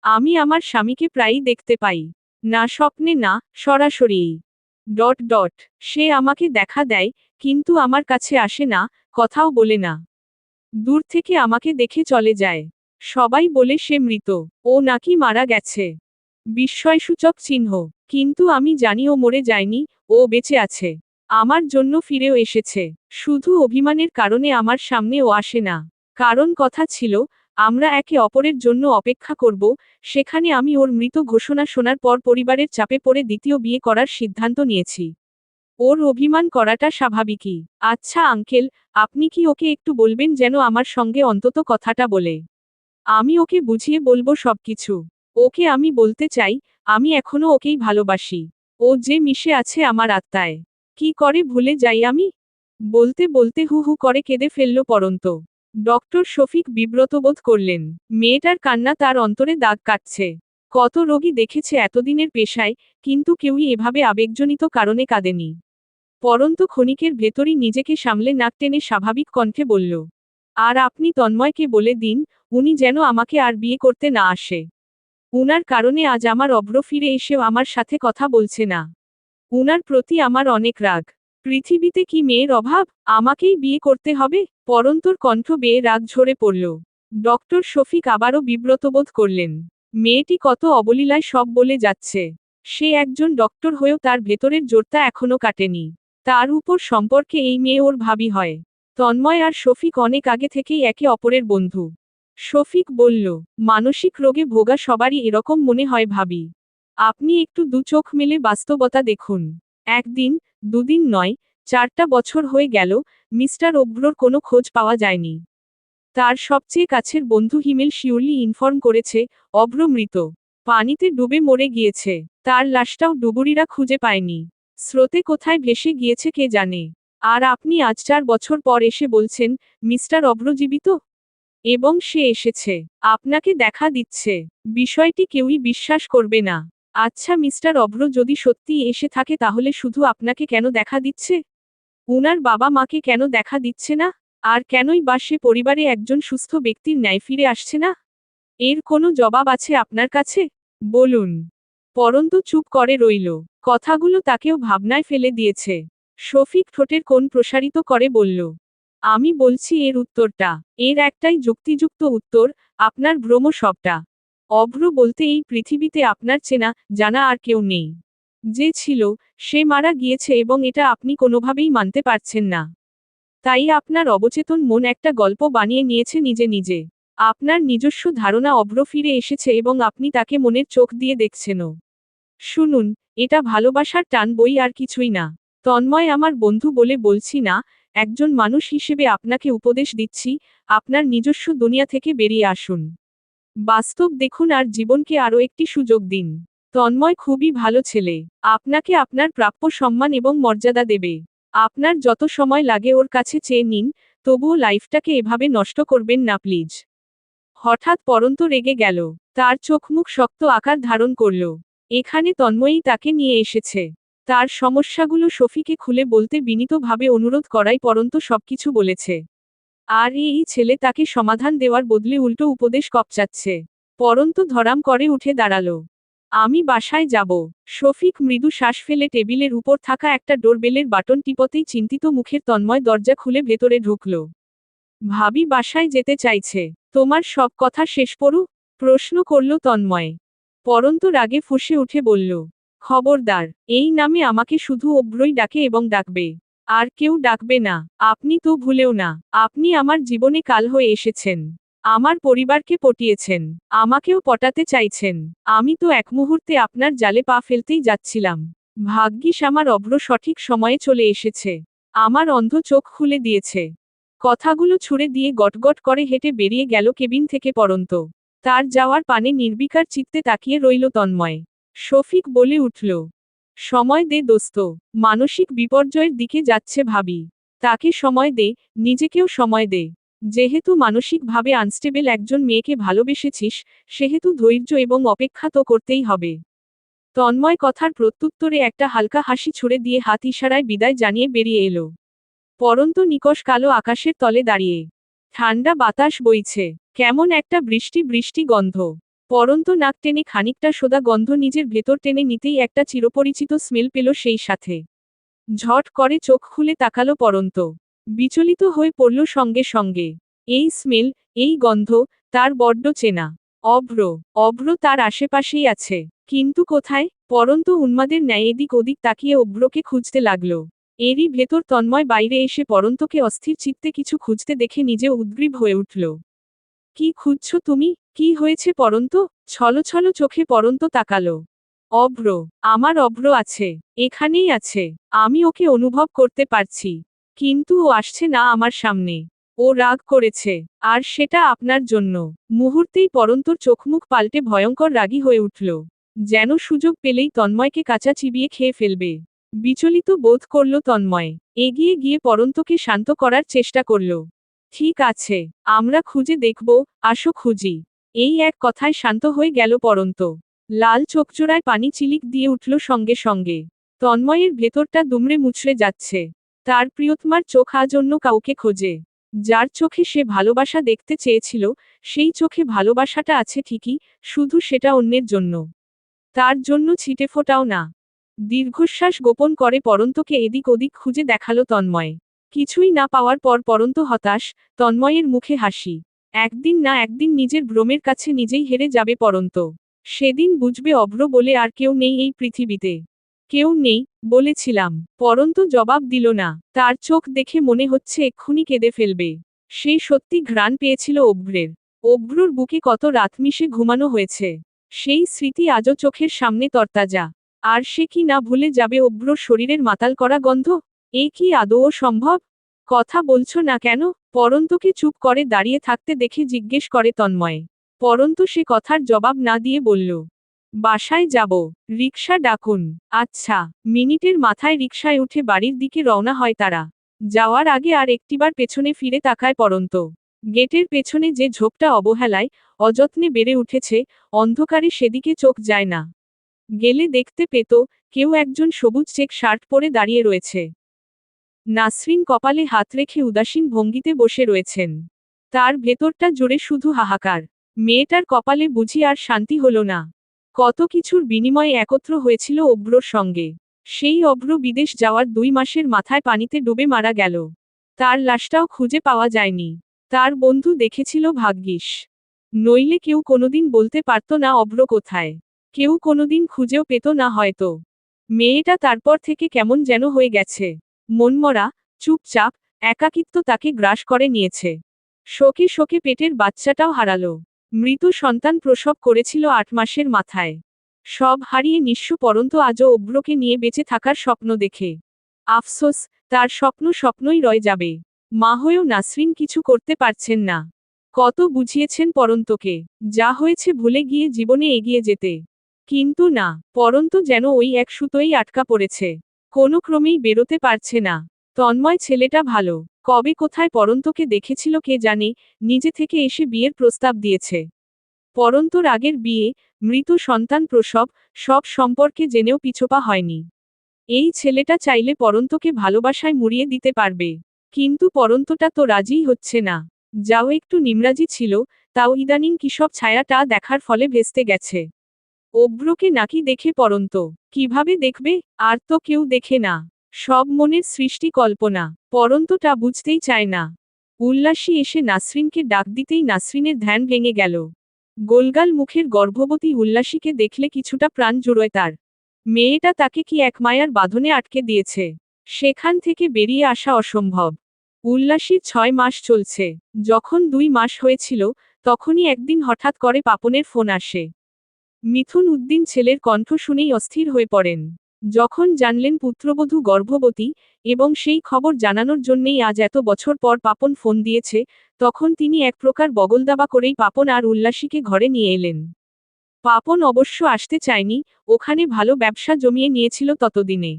আমি আমার স্বামীকে প্রায়ই দেখতে পাই। না স্বপ্নে না, সরাসরিই। সে আমাকে দেখা দেয়, কিন্তু আমার কাছে আসে না, কথাও বলে না। দূর থেকে আমাকে দেখে চলে যায়। সবাই বলে সে মৃত, ও নাকি মারা গেছে। বিস্ময়সূচক চিহ্ন। কিন্তু আমি জানি ও মরে যায়নি, ও বেঁচে আছে। আমার জন্য ফিরেও এসেছে। শুধু অভিমানের কারণে আমার সামনে ও আসে না। কারণ কথা ছিল, আমরা একে অপরের জন্য অপেক্ষা করব, সেখানে আমি ওর মৃত ঘোষণা শোনার পর পরিবারের চাপে পড়ে দ্বিতীয় বিয়ে করার সিদ্ধান্ত নিয়েছি। ওর অভিমান করাটা স্বাভাবিকই। আচ্ছা আঙ্কেল, আপনি কি ওকে একটু বলবেন যেন আমার সঙ্গে অন্তত কথাটা বলে? আমি ওকে বুঝিয়ে বলবো সবকিছু। ওকে আমি বলতে চাই, আমি এখনো ওকেই ভালোবাসি। ও যে মিশে আছে আমার আত্মায়। কি করে ভুলে যাই আমি? বলতে বলতে হু হু করে কেঁদে ফেলল পরন্ত। ডক্টর শফিক বিব্রত বোধ করলেন। মেয়েটার কান্না তার অন্তরে দাগ কাটছে। কত রোগী দেখেছে এতদিনের পেশায়, কিন্তু কেউই এভাবে আবেগজনিত কারণে কাঁদেনি। পরন্ত ক্ষণিকের ভেতরই নিজেকে সামলে নাক টেনে স্বাভাবিক কণ্ঠে বলল, আর আপনি তন্ময়কে বলে দিন, উনি যেন আমাকে আর বিয়ে করতে না আসে। উনার কারণে আজ আমার অভ্র ফিরে এসেও আমার সাথে কথা বলছে না। উনার প্রতি আমার অনেক রাগ। পৃথিবীতে কি মেয়ের অভাব? আমাকেই বিয়ে করতে হবে? পরন্তর কণ্ঠ বেয়ে রাগ ঝরে পড়ল। ডক্টর শফিক আবারও বিব্রতবোধ করলেন। মেয়েটি কত অবলীলায় সব বলে যাচ্ছে। সে একজন ডক্টর হয়েও তার ভেতরের জোরটা এখনো কাটেনি। তার উপর সম্পর্কে এই মেয়ে ওর ভাবি হয়। তন্ময় আর শফিক অনেক আগে থেকেই একে অপরের বন্ধু। শফিক বলল, মানসিক রোগে ভোগা সবারই এরকম মনে হয় ভাবি। আপনি একটু দু চোখ মেলে বাস্তবতা দেখুন। একদিন, দুদিন নয়, 4টা বছর হয়ে গেল, মিস্টার অভ্রর কোনো খোঁজ পাওয়া যায়নি। তার সবচেয়ে কাছের বন্ধু হিমেল শিউরলি ইনফর্ম করেছে, অভ্র মৃত। পানিতে ডুবে মরে গিয়েছে। তার লাশটাও ডুবুরিরা খুঁজে পায়নি। স্রোতে কোথায় ভেসে গিয়েছে কে জানে। আর আপনি আজ 4 বছর পর এসে বলছেন, মিস্টার অভ্র জীবিত? এবং সে এসেছে। আপনাকে দেখা দিচ্ছে। বিষয়টি কেউই বিশ্বাস করবে না। আচ্ছা মিস্টার অভ্র যদি সত্যিই এসে থাকে তাহলে শুধু আপনাকে কেন দেখা দিচ্ছে? উনার বাবা মাকে কেন দেখা দিচ্ছে না? আর কেনই বা সে পরিবারে একজন সুস্থ ব্যক্তির ন্যায় ফিরে আসছে না? এর কোনো জবাব আছে আপনার কাছে? বলুন। পরন্তু চুপ করে রইল। কথাগুলো তাকেও ভাবনায় ফেলে দিয়েছে। শফিক ঠোঁটের কোণ প্রসারিত করে বলল, আমি বলছি এর উত্তরটা। এর একটাই যুক্তিযুক্ত উত্তর, আপনার ভ্রম সবটা। অভ্র বলতে এই পৃথিবীতে আপনার চেনা, জানা আর কেউ নেই। যে ছিল, সে মারা গিয়েছে এবং এটা আপনি কোনোভাবেই মানতে পারছেন না। তাই আপনার অবচেতন মন একটা গল্প বানিয়ে নিয়েছে নিজে নিজে। আপনার নিজস্ব ধারণা অভ্র ফিরে এসেছে এবং আপনি তাকে মনের চোখ দিয়ে দেখছেনও। শুনুন, এটা ভালোবাসার টান বই আর কিছুই না। তন্ময় আমার বন্ধু বলে বলছি না, একজন মানুষ হিসেবে আপনাকে উপদেশ দিচ্ছি, আপনার নিজস্ব দুনিয়া থেকে বেরিয়ে আসুন। বাস্তব দেখুন আর জীবনকে আরও একটি সুযোগ দিন। তন্ময় খুবই ভালো ছেলে। আপনাকে আপনার প্রাপ্য সম্মান এবং মর্যাদা দেবে। আপনার যত সময় লাগে ওর কাছে চেয়ে নিন, তবুও লাইফটাকে এভাবে নষ্ট করবেন না প্লিজ। হঠাৎ পরন্ত রেগে গেল। তার চোখ মুখ শক্ত আকার ধারণ করল। এখানে তন্ময়ী তাকে নিয়ে এসেছে। তার সমস্যাগুলো শফিকে খুলে বলতে বিনীতভাবে অনুরোধ করাই পরন্ত সবকিছু বলেছে। আর এই ছেলে তাকে সমাধান দেওয়ার বদলে উল্টো উপদেশ কপচাচ্ছে। পরন্ত ধরাম করে উঠে দাঁড়ালো। আমি বাসায় যাব। শফিক মৃদু শ্বাস ফেলে টেবিলের উপর থাকা একটা ডোরবেলের বাটন টিপতেই চিন্তিত মুখের তন্ময় দরজা খুলে ভেতরে ঢুকল। ভাবি বাসায় যেতে চাইছে। তোমার সব কথা শেষ পড়ু? প্রশ্ন করল তন্ময়। পরন্ত রাগে ফুঁসে উঠে বলল, খবরদার, এই নামে আমাকে শুধু অভ্রই ডাকে এবং ডাকবে। আর কেউ ডাকবে না। আপনি তো ভুলেও না, আপনি আমার জীবনে কাল হয়ে এসেছেন। আমার পরিবারকে পটিয়েছেন। আমাকেও পটাতে চাইছেন। আমি তো এক মুহূর্তে আপনার জালে পা ফেলতেই যাচ্ছিলাম। ভাগ্যিস আমার অভ্র সঠিক সময়ে চলে এসেছে। আমার অন্ধ চোখ খুলে দিয়েছে। কথাগুলো ছুড়ে দিয়ে গটগট করে হেঁটে বেরিয়ে গেল কেবিন থেকে পরন্ত। তার যাওয়ার পানে নির্বিকার চিত্তে তাকিয়ে রইল তন্ময়। শফিক বলে উঠল, সময় দে দোস্ত। মানসিক বিপর্যয়ের দিকে যাচ্ছে ভাবি। তাকে সময় দে, নিজেকেও সময় দে। যেহেতু মানসিকভাবে আনস্টেবল একজন মেয়েকে ভালোবেসেছিস, সেহেতু ধৈর্য এবং অপেক্ষা তো করতেই হবে। তন্ময় কথার প্রত্যুত্তরে একটা হালকা হাসি ছুড়ে দিয়ে হাত ইশারায় বিদায় জানিয়ে বেরিয়ে এলো। পরন্ত নিকষ কালো আকাশের তলে দাঁড়িয়ে। ঠান্ডা বাতাস বইছে। কেমন একটা বৃষ্টি বৃষ্টি গন্ধ। পরন্ত নাক টেনে খানিকটা সোদা গন্ধ নিজের ভেতর টেনে নিতেই একটা চিরপরিচিত স্মেল পেল সেই সাথে। ঝট করে চোখ খুলে তাকালো পরন্ত। বিচলিত হয়ে পড়ল সঙ্গে সঙ্গে। এই স্মেল, এই গন্ধ, তার বড্ড চেনা। অভ্র, অভ্র তার আশেপাশেই আছে। কিন্তু কোথায়? পরন্ত উন্মাদের ন্যায় এদিক ওদিক তাকিয়ে অভ্রকে খুঁজতে লাগল। এরই ভেতর তন্ময় বাইরে এসে পরন্তকে অস্থির চিত্তে কিছু খুঁজতে দেখে নিজে উদ্গ্রীব হয়ে উঠল। কি খুঁজছ তুমি? কি হয়েছে পরন্ত? ছলছল চোখে পরন্ত তাকালো। অভ্র, আমার অভ্র আছে, এখানেই আছে। আমি ওকে অনুভব করতে পারছি। কিন্তু ও আসছে না আমার সামনে। ও রাগ করেছে, আর সেটা আপনার জন্য। মুহূর্তেই পরন্তর চোখমুখ পাল্টে ভয়ঙ্কর রাগী হয়ে উঠল। যেন সুযোগ পেলেই তন্ময়কে কাঁচা চিবিয়ে খেয়ে ফেলবে। বিচলিত বোধ করল তন্ময়। এগিয়ে গিয়ে পরন্তকে শান্ত করার চেষ্টা করল। ঠিক আছে, আমরা খুঁজে দেখব, আসো খুঁজি। এই এক কথায় শান্ত হয়ে গেল পরন্ত। লাল চোখজোড়ায় পানি চিলিক দিয়ে উঠল সঙ্গে সঙ্গে। তন্ময়ের ভেতরটা দুমড়ে মুচড়ে যাচ্ছে। তার প্রিয়তমার চোখ আজ অন্য কাউকে খোঁজে। যার চোখে সে ভালোবাসা দেখতে চেয়েছিল, সেই চোখে ভালোবাসাটা আছে ঠিকই, শুধু সেটা অন্যের জন্য। তার জন্য ছিটেফোঁটাও না। দীর্ঘশ্বাস গোপন করে পরন্তকে এদিক ওদিক খুঁজে দেখালো তন্ময়। কিছুই না পাওয়ার পর পরন্ত হতাশ, তন্ময়ের মুখে হাসি। একদিন না একদিন নিজের ভ্রমের কাছে নিজেই হেরে যাবে পরন্ত। সেদিন বুঝবে অভ্র বলে আর কেউ নেই এই পৃথিবীতে। কেউ নেই, বলেছিলাম। পরন্ত জবাব দিল না। তার চোখ দেখে মনে হচ্ছে এক্ষুনি কেঁদে ফেলবে। সেই সত্যি ঘ্রাণ পেয়েছিল অভ্রের। অভ্রর বুকে কত রাত মিশে ঘুমানো হয়েছে। সেই স্মৃতি আজও চোখের সামনে তরতাজা। আর সে কি না ভুলে যাবে অভ্রর শরীরের মাতাল করা গন্ধ? এ কি আদৌ সম্ভব? কথা বলছো না কেন? পরন্তকে চুপ করে দাঁড়িয়ে থাকতে দেখে জিজ্ঞেস করে তন্ময়। পরন্ত সে কথার জবাব না দিয়ে বলল, বাসায় যাব। রিকশা ডাকুন। আচ্ছা। মিনিটের মাথায় রিকশায় উঠে বাড়ির দিকে রওনা হয় তারা। যাওয়ার আগে আর একটিবার পেছনে ফিরে তাকায় পরন্ত। গেটের পেছনে যে ঝোপটা অবহেলায়, অযত্নে বেড়ে উঠেছে, অন্ধকারে সেদিকে চোখ যায় না। গেলে দেখতে পেত, কেউ একজন সবুজ চেক শার্ট পরে দাঁড়িয়ে রয়েছে। নাসরিন কপালে হাত রেখে উদাসীন ভঙ্গিতে বসে রয়েছেন। তার ভেতরটা জুড়ে শুধু হাহাকার। মেয়েটার কপালে বুঝি আর শান্তি হলো না। কত কিছুর বিনিময়ে একত্র হয়েছিল অভ্রর সঙ্গে। সেই অভ্র বিদেশ যাওয়ার 2 মাসের মাথায় পানিতে ডুবে মারা গেল। তার লাশটাও খুঁজে পাওয়া যায়নি। তার বন্ধু দেখেছিল ভাগ্যিস। নইলে কেউ কোনোদিন বলতে পারত না অভ্র কোথায়। কেউ কোনোদিন খুঁজেও পেত না হয়তো। মেয়েটা তারপর থেকে কেমন যেন হয়ে গেছে। মনমরা, চুপচাপ, একাকিত্ব তাকে গ্রাস করে নিয়েছে। শোকে শোকে পেটের বাচ্চাটাও হারালো। মৃত সন্তান প্রসব করেছিল 8 মাসের মাথায়। সব হারিয়ে নিঃস্ব পরন্ত আজও অভ্রকে নিয়ে বেঁচে থাকার স্বপ্ন দেখে। আফসোস, তার স্বপ্ন স্বপ্নই রয়ে যাবে। মা হয়েও নাসরিন কিছু করতে পারছেন না। কত বুঝিয়েছেন পরন্তকে, যা হয়েছে ভুলে গিয়ে জীবনে এগিয়ে যেতে। কিন্তু না, পরন্ত যেন ওই এক সুতোই আটকা পড়েছে। কোনো ক্রমেই বেরোতে পারছে না। তন্ময় ছেলেটা ভালো। কবে কোথায় পরন্তকে দেখেছিল কে জানে, নিজে থেকে এসে বিয়ের প্রস্তাব দিয়েছে। পরন্তর আগের বিয়ে, মৃত সন্তান প্রসব, সব সম্পর্কে জেনেও পিছোপা হয়নি। এই ছেলেটা চাইলে পরন্তকে ভালোবাসায় মুড়িয়ে দিতে পারবে। কিন্তু পরন্তটা তো রাজিই হচ্ছে না। যাও একটু নিমরাজি ছিল, তাও ইদানিং কিসব ছায়াটা দেখার ফলে ভেস্তে গেছে। অভ্রকে নাকি দেখে পরন্ত। কিভাবে দেখবে? আর তো কেউ দেখে না। সব মনের সৃষ্টি কল্পনা। পরন্তটা বুঝতেই চায় না। উল্লাসী এসে নাসরিনকে ডাক দিতেই নাসরিনের ধ্যান ভেঙে গেল। গোলগাল মুখের গর্ভবতী উল্লাসীকে দেখলে কিছুটা প্রাণ জুড়োয় তার। মেয়েটা তাকে কি এক মায়ার বাঁধনে আটকে দিয়েছে। সেখান থেকে বেরিয়ে আসা অসম্ভব। উল্লাসীর 6 মাস চলছে। যখন 2 মাস হয়েছিল, তখনই একদিন হঠাৎ করে পাপনের ফোন আসে। মিথুন উদ্দিন ছেলের কণ্ঠ শুনেই অস্থির হয়ে পড়েন। যখন জানলেন পুত্রবধূ গর্ভবতী, এবং সেই খবর জানানোর জন্যেই আজ এত বছর পর পাপন ফোন দিয়েছে, তখন তিনি এক প্রকার বগলদাবা করেই পাপন আর উল্লাসীকে ঘরে নিয়ে এলেন। পাপন অবশ্য আসতে চায়নি, ওখানে ভালো ব্যবসা জমিয়ে নিয়েছিল ততদিনে।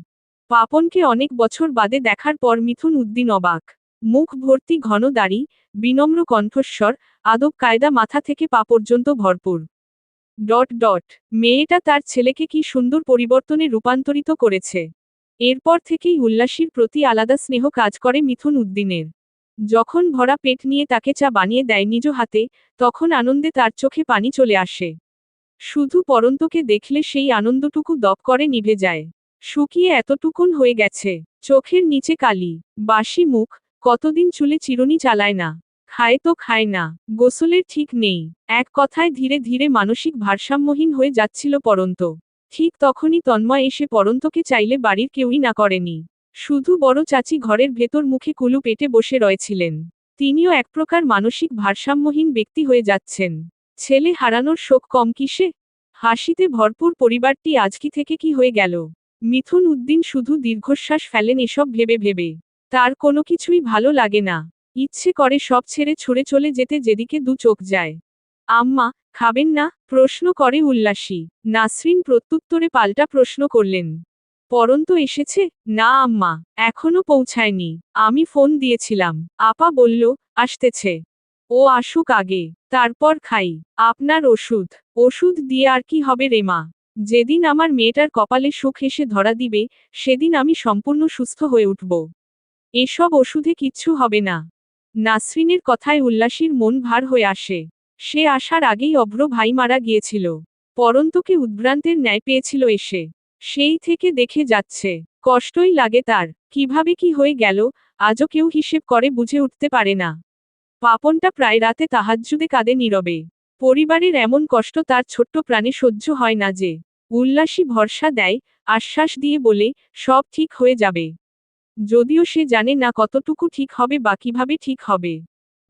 পাপনকে অনেক বছর বাদে দেখার পর মিথুন উদ্দিন অবাক। মুখ ভর্তি ঘন দাড়ি, বিনম্র কণ্ঠস্বর, আদব কায়দা মাথা থেকে পা পর্যন্ত ভরপুর। মেয়েটা তার ছেলেকে কি সুন্দর পরিবর্তনে রূপান্তরিত করেছে। এরপর থেকেই উল্লাসীর প্রতি আলাদা স্নেহ কাজ করে মিথুন উদ্দিনের। যখন ভরা পেট নিয়ে তাকে চা বানিয়ে দেয় নিজ হাতে, তখন আনন্দে তার চোখে পানি চলে আসে। শুধু পরন্তকে দেখলে সেই আনন্দটুকু দপ করে নিভে যায়। শুকিয়ে এতটুকুন হয়ে গেছে, চোখের নিচে কালি, বাসি মুখ, কতদিন চুলে চিরুনি চালায় না, খায় তো খায় না, গোসলের ঠিক নেই, এক কথায় ধীরে ধীরে মানসিক ভারসাম্যহীন হয়ে যাচ্ছিল পরন্ত। ঠিক তখনই তন্ময় এসে পরন্তকে চাইলে বাড়ির কেউই না করেনি। শুধু বড় চাচি ঘরের ভেতর মুখে কুলু পেটে বসে রয়েছিলেন। তিনিও এক প্রকার মানসিক ভারসাম্যহীন ব্যক্তি হয়ে যাচ্ছেন। ছেলে হারানোর শোক কম কিসে? হাসিতে ভরপুর পরিবারটি আজকি থেকে কি হয়ে গেল? মিথুন উদ্দিন শুধু দীর্ঘশ্বাস ফেলেন এসব ভেবে ভেবে। তার কোনো কিছুই ভালো লাগে না। ইচ্ছে করে সব ছেড়ে ছুড়ে চলে যেতে যেদিকে দু চোখ যায়। আম্মা, খাবেন না? প্রশ্ন করে উল্লাসী। নাসরিন প্রত্যুত্তরে পাল্টা প্রশ্ন করলেন। পরন্ত এসেছে? না আম্মা, এখনো পৌঁছায়নি। আমি ফোন দিয়েছিলাম, আপা বলল, আসতেছে। ও আসুক আগে, তারপর খাই। আপনার ওষুধ? ওষুধ দিয়ে আর কি হবে রে মা? যেদিন আমার মেয়েটার কপালে সুখ এসে ধরা দিবে, সেদিন আমি সম্পূর্ণ সুস্থ হয়ে উঠব। এসব ওষুধে কিচ্ছু হবে না। নাসরিনের কথায় উল্লাসীর মন ভার হয়ে আসে। সে আসার আগেই অভ্র ভাই মারা গিয়েছিল। পরন্তকে উদ্ভ্রান্তের ন্যায় পেয়েছিল এসে। সেই থেকে দেখে যাচ্ছে, কষ্টই লাগে তার। কিভাবে কি হয়ে গেল, আজও কেউ হিসেব করে বুঝে উঠতে পারে না। পাপনটা প্রায় রাতে তাহাজ্জুদে কাঁদে নীরবে। পরিবারের এমন কষ্ট তার ছোট্ট প্রাণে সহ্য হয় না যে। উল্লাসী ভরসা দেয়, আশ্বাস দিয়ে বলে, সব ঠিক হয়ে যাবে। যদিও সে জানে না কতটুকু ঠিক হবে বা কিভাবে ঠিক হবে।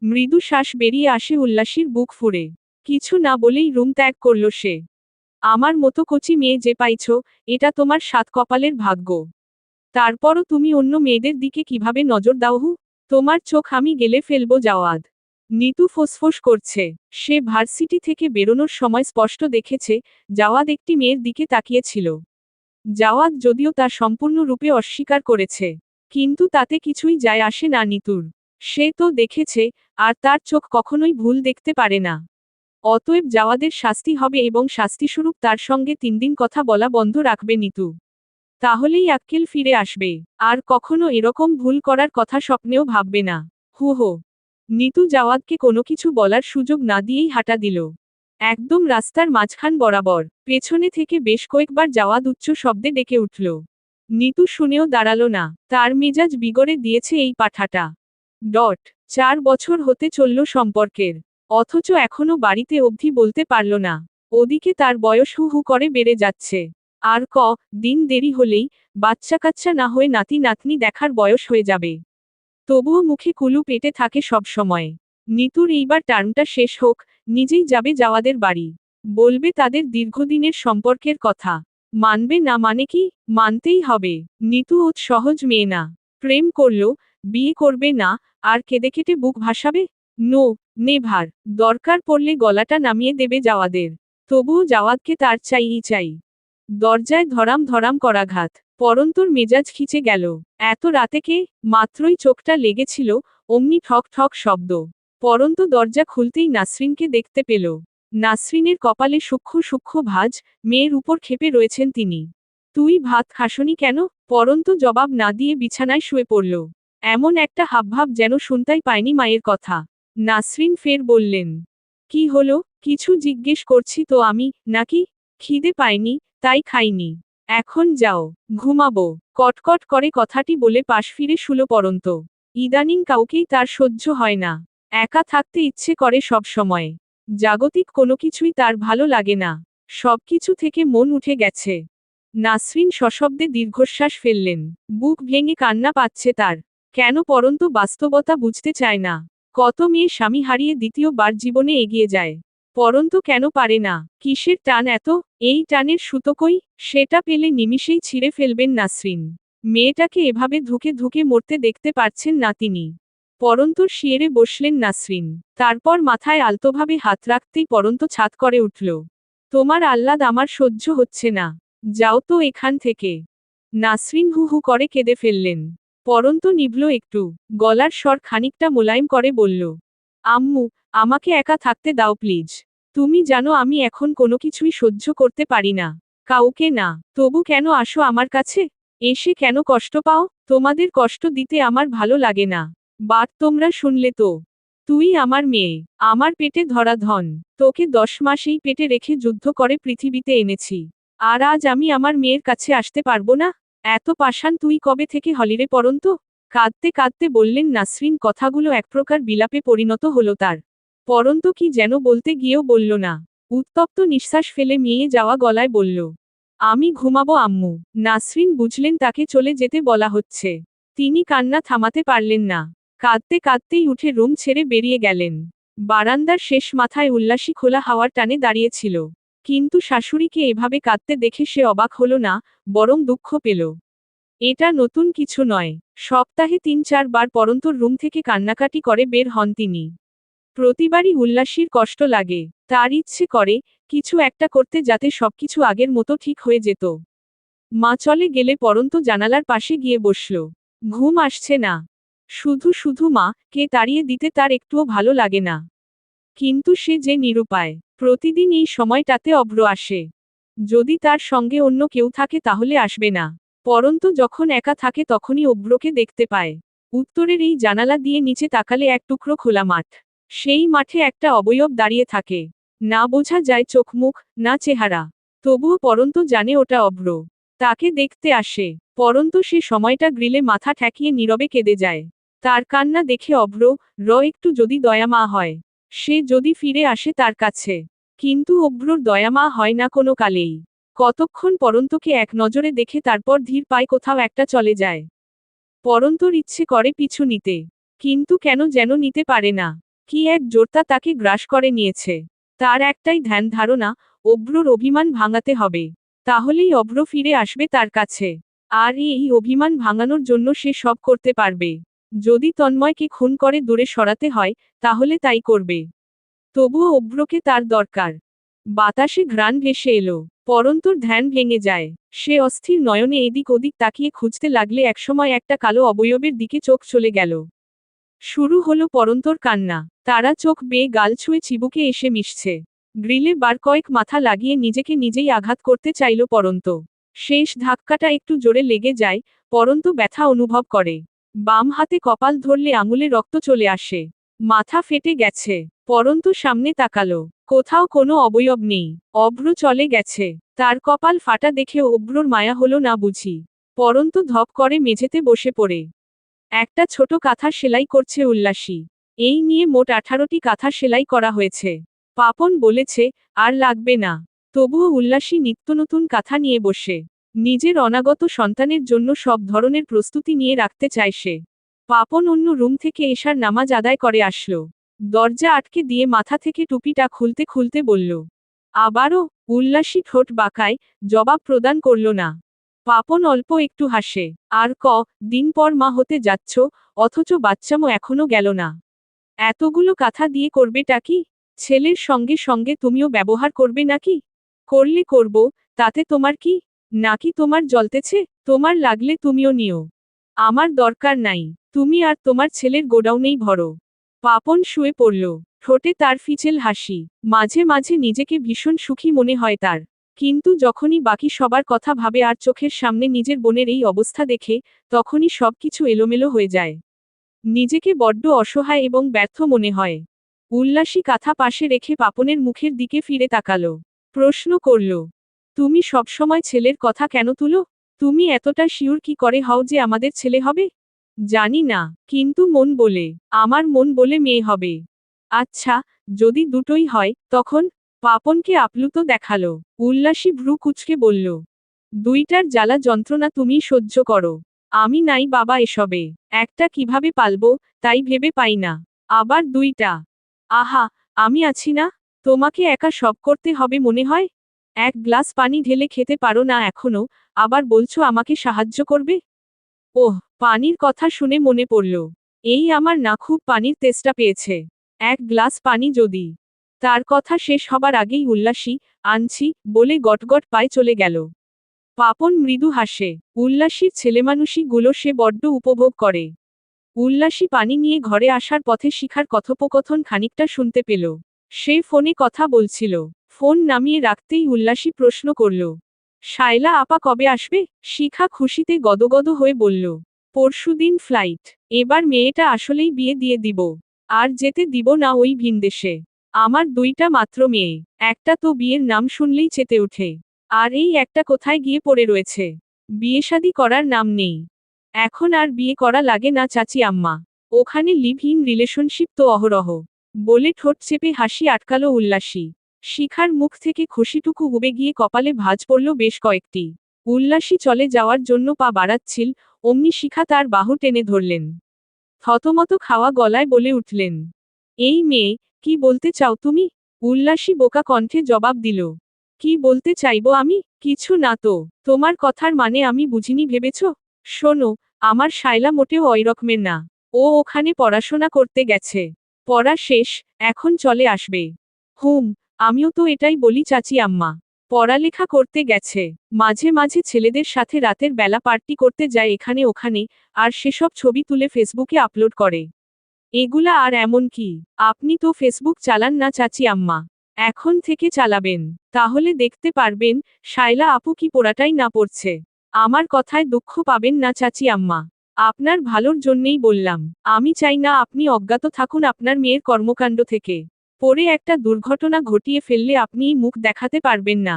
মৃদু শ্বাস বেরিয়ে আসে উল্লাসীর বুক ফুঁড়ে। কিছু না বলেই রুম ত্যাগ করল সে। আমার মতো কচি মেয়ে যে পাইছ, এটা তোমার সাত কপালের ভাগ্য। তারপরও তুমি অন্য মেয়েদের দিকে কিভাবে নজর দাওহু? তোমার চোখ আমি গেলে ফেলবো জাওয়াদ। নিতু ফোঁসফোঁস করছে। সে ভার্সিটি থেকে বেরোনোর সময় স্পষ্ট দেখেছে, জাওয়াদ একটি মেয়ের দিকে তাকিয়েছিল। জাওয়াদ যদিও তা সম্পূর্ণরূপে অস্বীকার করেছে। কিন্তু তাতে কিছুই যায় আসে না নিতুর। সে তো দেখেছে, আর তার চোখ কখনোই ভুল দেখতে পারে না। অতএব জাওয়াদের শাস্তি হবে এবং শাস্তিস্বরূপ তার সঙ্গে 3 দিন কথা বলা বন্ধ রাখবে নিতু। তাহলেই আক্কেল ফিরে আসবে, আর কখনো এরকম ভুল করার কথা স্বপ্নেও ভাববে না। হু হো। নিতু জাওয়াদকে কোনো কিছু বলার সুযোগ না দিয়েই হাঁটা দিল। একদম রাস্তার মাঝখান বরাবর। পেছনে থেকে বেশ কয়েকবার জাওয়াদ উচ্চ শব্দে ডেকে উঠল। নিতু শুনেও দাঁড়ালো না। তার মেজাজ বিগড়ে দিয়েছে এই পাঠাটা। 4 বছর হতে চলল সম্পর্কের। অথচ এখনো বাড়িতে অবধি বলতে পারল না। ওদিকে তার বয়স হু হু করে বেড়ে যাচ্ছে। আর দিন দেরি হলেই, বাচ্চা কাচ্চা না হয়ে নাতি নাতনি দেখার বয়স হয়ে যাবে। তবুও মুখে কুলু পেটে থাকে সব সময়। নিতুর এইবার টার্মটা শেষ হোক, নিজেই যাবে জাওয়াদের বাড়ি। বলবে তাদের দীর্ঘদিনের সম্পর্কের কথা। মানবে না মানে কি? মানতেই হবে। নিতু ওত সহজ মেয়ে না। প্রেম করল, বিয়ে করবে না, আর কেঁদে কেটে বুক ভাসাবে? No, never. দরকার পড়লে গলাটা নামিয়ে দেবে জাওয়াদের। তবুও জাওয়াদকে তার চাইই চাই। দরজায় ধরাম ধরাম করাঘাত। পরন্তর মেজাজ খিচে গেল। এত রাতে কে? মাত্রই চোখটা লেগেছিল, অমনি ঠক ঠক শব্দ। পরন্ত দরজা খুলতেই নাসরিনকে দেখতে পেল। নাসরিনের কপালে সূক্ষ্ম সূক্ষ্ম ভাঁজ, মেয়ের উপর ক্ষেপে রয়েছেন তিনি। তুই ভাত খাসনি কেন? পরন্ত জবাব না দিয়ে বিছানায় শুয়ে পড়ল। এমন একটা হাবভাব যেন শুনতাই পায়নি মায়ের কথা। নাসরিন ফের বললেন, কি হলো? কিছু জিজ্ঞেস করছি তো আমি, নাকি? খিদে পায়নি, তাই খাইনি। এখন যাও, ঘুমাবো। কটকট করে কথাটি বলে পাশ ফিরে শুলো পরন্ত। ইদানিং কাউকেই তার সহ্য হয় না। একা থাকতে ইচ্ছে করে সব সময়। জাগতিক কোনো কিছুই তার ভালো লাগে না। সবকিছু থেকে মন উঠে গেছে। নাসরিন সশব্দে দীর্ঘশ্বাস ফেললেন। বুক ভেঙে কান্না পাচ্ছে তার। কেন পরন্ত বাস্তবতা বুঝতে চায় না? কত মেয়ে স্বামী হারিয়ে দ্বিতীয়বার জীবনে এগিয়ে যায়। পরন্ত কেন পারে না? কিসের টান এত? এই টানের সুতো কই? সেটা পেলে নিমিষেই ছিঁড়ে ফেলবেন নাসরিন। মেয়েটাকে এভাবে ধুকে ধুকে মরতে দেখতে পারছেন না তিনি। পরন্তর শিয়েরে বসলেন নাসরিন। তারপর মাথায় আলতোভাবে হাত রাখতেই পরন্ত ছাদ করে উঠল। তোমার আহ্লাদ আমার সহ্য হচ্ছে না। যাও তো এখান থেকে। নাসরিন হু হু করে কেঁদে ফেললেন। পরন্ত নিভল একটু। গলার স্বর খানিকটা মোলায়েম করে বলল, আম্মু, আমাকে একা থাকতে দাও প্লিজ। তুমি জানো আমি এখন কোনো কিছুই সহ্য করতে পারি না। কাউকে না। তবু কেন আসো আমার কাছে? এসে কেন কষ্ট পাও? তোমাদের কষ্ট দিতে আমার ভালো লাগে না। বাট তোমরা শুনলে তো। তুই আমার মেয়ে, আমার পেটে ধরা ধন। তোকে 10 মাস এই পেটে রেখে যুদ্ধ করে পৃথিবীতে এনেছি। আর আজ আমি আমার মেয়ের কাছে আসতে পারবো না? এত পাষাণ তুই কবে থেকে হলিরে পরন্ত? কাঁদতে কাঁদতে বললেন নাসরিন। কথাগুলো এক প্রকার বিলাপে পরিণত হলো তার। পরন্ত কি যেন বলতে গিয়েও বলল না। উত্তপ্ত নিঃশ্বাস ফেলে মিয়ে যাওয়া গলায় বলল, আমি ঘুমাবো আম্মু। নাসরিন বুঝলেন তাকে চলে যেতে বলা হচ্ছে। তিনি কান্না থামাতে পারলেন না। কাঁদতে কাঁদতেই উঠে রুম ছেড়ে বেরিয়ে গেলেন। বারান্দার শেষ মাথায় উল্লাসী খোলা হাওয়ার টানে দাঁড়িয়েছিল। কিন্তু শাশুড়িকে এভাবে কাঁদতে দেখে সে অবাক হলো না, বরং দুঃখ পেল। এটা নতুন কিছু নয়। সপ্তাহে 3-4 বার পরন্তর রুম থেকে কান্নাকাটি করে বের হন তিনি। প্রতিবারই উল্লাসীর কষ্ট লাগে। তার ইচ্ছে করে কিছু একটা করতে যাতে সবকিছু আগের মতো ঠিক হয়ে যেত। মা চলে গেলে পরন্ত জানালার পাশে গিয়ে বসল। ঘুম আসছে না। শুধু শুধু মা কে তাড়িয়ে দিতে তার একটুও ভালো লাগে না। কিন্তু সে যে নিরুপায়। প্রতিদিন এই সময়টাতে অভ্র আসে। যদি তার সঙ্গে অন্য কেউ থাকে তাহলে আসবে না। পরন্ত যখন একা থাকে তখনই অভ্রকে দেখতে পায়। উত্তরের এই জানালা দিয়ে নিচে তাকালে এক টুকরো খোলা মাঠ। সেই মাঠে একটা অবয়ব দাঁড়িয়ে থাকে। না বোঝা যায় চোখ মুখ, না চেহারা। তবুও পরন্ত জানে ওটা অভ্র। তাকে দেখতে আসে। পরন্ত সে সময়টা গ্রিলে মাথা ঠেকিয়ে নীরবে কেঁদে যায়। তার কান্না দেখে অভ্র একটু যদি দয়ামা হয়। সে যদি ফিরে আসে তার কাছে। কিন্তু অভ্রর দয়ামা হয় না কোনো কালেই। কতক্ষণ পরন্তকে এক নজরে দেখে তারপর ধীর পায় কোথাও একটা চলে যায়। পরন্তর ইচ্ছে করে পিছু নিতে। কিন্তু কেন যেন নিতে পারে না। কি এক জোরতা তাকে গ্রাস করে নিয়েছে। তার একটাই ধ্যান ধারণা, অভ্রর অভিমান ভাঙাতে হবে। তাহলেই অভ্র ফিরে আসবে তার কাছে। আর এই অভিমান ভাঙানোর জন্য সে সব করতে পারবে। যদি তন্ময়কে খুন করে দূরে সরাতে হয়, তাহলে তাই করবে। তবুও অভ্রকে তার দরকার। বাতাসে ঘ্রাণ ভেসে এলো। পরন্তর ধ্যান ভেঙে যায়। সে অস্থির নয়নে এদিক ওদিক তাকিয়ে খুঁজতে লাগলে একসময় একটা কালো অবয়বের দিকে চোখ চলে গেল। শুরু হলো পরন্তর কান্না। তারা চোখ বেয়ে গাল ছুঁয়ে চিবুকে এসে মিশছে। গ্রিলে বার কয়েক মাথা লাগিয়ে নিজেকে নিজেই আঘাত করতে চাইল পরন্ত। শেষ ধাক্কাটা একটু জোরে লেগে যায়, পরন্ত ব্যথা অনুভব করে। বাম হাতে কপাল ধরলে আঙুলে রক্ত চলে আসে। মাথা ফেটে গেছে। পরন্ত সামনে তাকালো। কোথাও কোনো অবয়ব নেই। অভ্র চলে গেছে। তার কপাল ফাটা দেখে অভ্রর মায়া হলো না বুঝি। পরন্ত ধপ করে মেঝেতে বসে পড়ে একটা ছোট কাঁথা সেলাই করছে উল্লাসী। এই নিয়ে মোট 18টি কাঁথা সেলাই করা হয়েছে। পাপন বলেছে, আর লাগবে না। তবুও উল্লাসী নিত্য নতুন কাঁথা নিয়ে বসে। নিজের অনাগত সন্তানের জন্য সব ধরনের প্রস্তুতি নিয়ে রাখতে চায় সে। পাপন অন্য রুম থেকে এশার নামাজ আদায় করে আসলো। দরজা আটকে দিয়ে মাথা থেকে টুপিটা খুলতে খুলতে বলল, আবারও? উল্লাসী ঠোঁট বাঁকায়, জবাব প্রদান করল না। পাপন অল্প একটু হাসে। আর দিন পর মা হতে যাচ্ছ, অথচ বাচ্চামো এখনো গেল না। এতগুলো কাঁথা দিয়ে করবেটা কি? ছেলের সঙ্গে সঙ্গে তুমিও ব্যবহার করবে নাকি? করলে করব, তাতে তোমার কি? নাকি তোমার জ্বলতেছে? তোমার লাগলে তুমিও নিও। আমার দরকার নাই। তুমি আর তোমার ছেলের গোডাউনেই ভরো। পাপন শুয়ে পড়ল। ঠোঁটে তার ফিচেল হাসি। মাঝে মাঝে নিজেকে ভীষণ সুখী মনে হয় তার। কিন্তু যখনই বাকি সবার কথা ভাবে আর চোখের সামনে নিজের বোনের এই অবস্থা দেখে, তখনই সবকিছু এলোমেলো হয়ে যায়। নিজেকে বড্ড অসহায় এবং ব্যর্থ মনে হয়। উল্লাসী কাঁথা পাশে রেখে পাপনের মুখের দিকে ফিরে তাকালো। প্রশ্ন করল, তুমি সবসময় ছেলের কথা কেন তুলো? তুমি এতটা শিওর কি করে হও যে আমাদের ছেলে হবে? জানি না, কিন্তু মন বলে। আমার মন বলে মেয়ে হবে। আচ্ছা, যদি দুটোই হয়, তখন? পাপনকে আপ্লুত দেখালো। উল্লাসী ভ্রু কুঁচকে বলল, দুইটার জ্বালা যন্ত্রণা তুমিই সহ্য করো। আমি নাই বাবা এসবে। একটা কিভাবে পালবো, তাই ভেবে পাই না। আবার দুইটা? আহা, আমি আছি না? তোমাকে একা সব করতে হবে মনে হয়? এক গ্লাস পানি ঢেলে খেতে পারো না এখনো, আবার বলছো আমাকে সাহায্য করবে? ওহ, পানির কথা শুনে মনে পড়ল। এই আমার না খুব পানির তেষ্টা পেয়েছে। এক গ্লাস পানি যদি। তার কথা শেষ হবার আগেই উল্লাসী, আনছি, বলে গটগট পায়ে চলে গেল। পাপন মৃদু হাসে। উল্লাসীর ছেলেমানুষি গুলো সে বড্ড উপভোগ করে। উল্লাসী পানি নিয়ে ঘরে আসার পথে শিখার কথোপকথন খানিকটা শুনতে পেল। সে ফোনে কথা বলছিল। ফোন নামিয়ে রাখতেই উল্লাসী প্রশ্ন করল, শায়লা আপা কবে আসবে? শিখা খুশিতে গদগদ হয়ে বলল, পরশুদিন ফ্লাইট। এবার মেয়েটা আসলেই বিয়ে দিয়ে দিব। আর যেতে দিব না ওই ভিনদেশে। আমার দুইটা মাত্র মেয়ে, একটা তো বিয়ের নাম শুনলেই চেতে ওঠে। আর এই একটা কোথায় গিয়ে পড়ে রয়েছে। বিয়েশাদী করার নাম নেই। এখন আর বিয়ে করা লাগে না চাচি আম্মা। ওখানে লিভ ইন রিলেশনশিপ তো অহরহ। বলে ঠোঁট চেপে হাসি আটকালো উল্লাসী। শিখার মুখ থেকে খুশিটুকু উবে গিয়ে কপালে ভাঁজ পড়ল বেশ কয়েকটি। উল্লাসী চলে যাওয়ার জন্য পা বাড়াচ্ছিল, অমনি শিখা তার বাহু টেনে ধরলেন। থতমত খাওয়া গলায় বলে উঠলেন, এই মেয়ে, কি বলতে চাও তুমি? উল্লাসী বোকা কণ্ঠে জবাব দিল, কি বলতে চাইবো আমি? কিছু না তো। তোমার কথার মানে আমি বুঝিনি ভেবেছ? শোনো, আমার শায়লা মোটেও ওইরকমের না। ও ওখানে পড়াশোনা করতে গেছে। পড়া শেষ, এখন চলে আসবে। হুম, আমিও তো এটাই বলি চাচি আম্মা। পড়ালেখা করতে গেছে। মাঝে মাঝে ছেলেদের সাথে রাতের বেলা পার্টি করতে যায় এখানে ওখানে, আর সেসব ছবি তুলে ফেসবুকে আপলোড করে। এগুলা আর এমন কি? আপনি তো ফেসবুক চালান না চাচি আম্মা। এখন থেকে চালাবেন। তাহলে দেখতে পারবেন, শায়লা আপু কি পোড়াটাই না পড়ছে। আমার কথায় দুঃখ পাবেন না চাচি আম্মা। আপনার ভালোর জন্যেই বললাম। আমি চাই না আপনি অজ্ঞাত থাকুন আপনার মেয়ের কর্মকাণ্ড থেকে। পরে একটা দুর্ঘটনা ঘটিয়ে ফেললে আপনিই মুখ দেখাতে পারবেন না।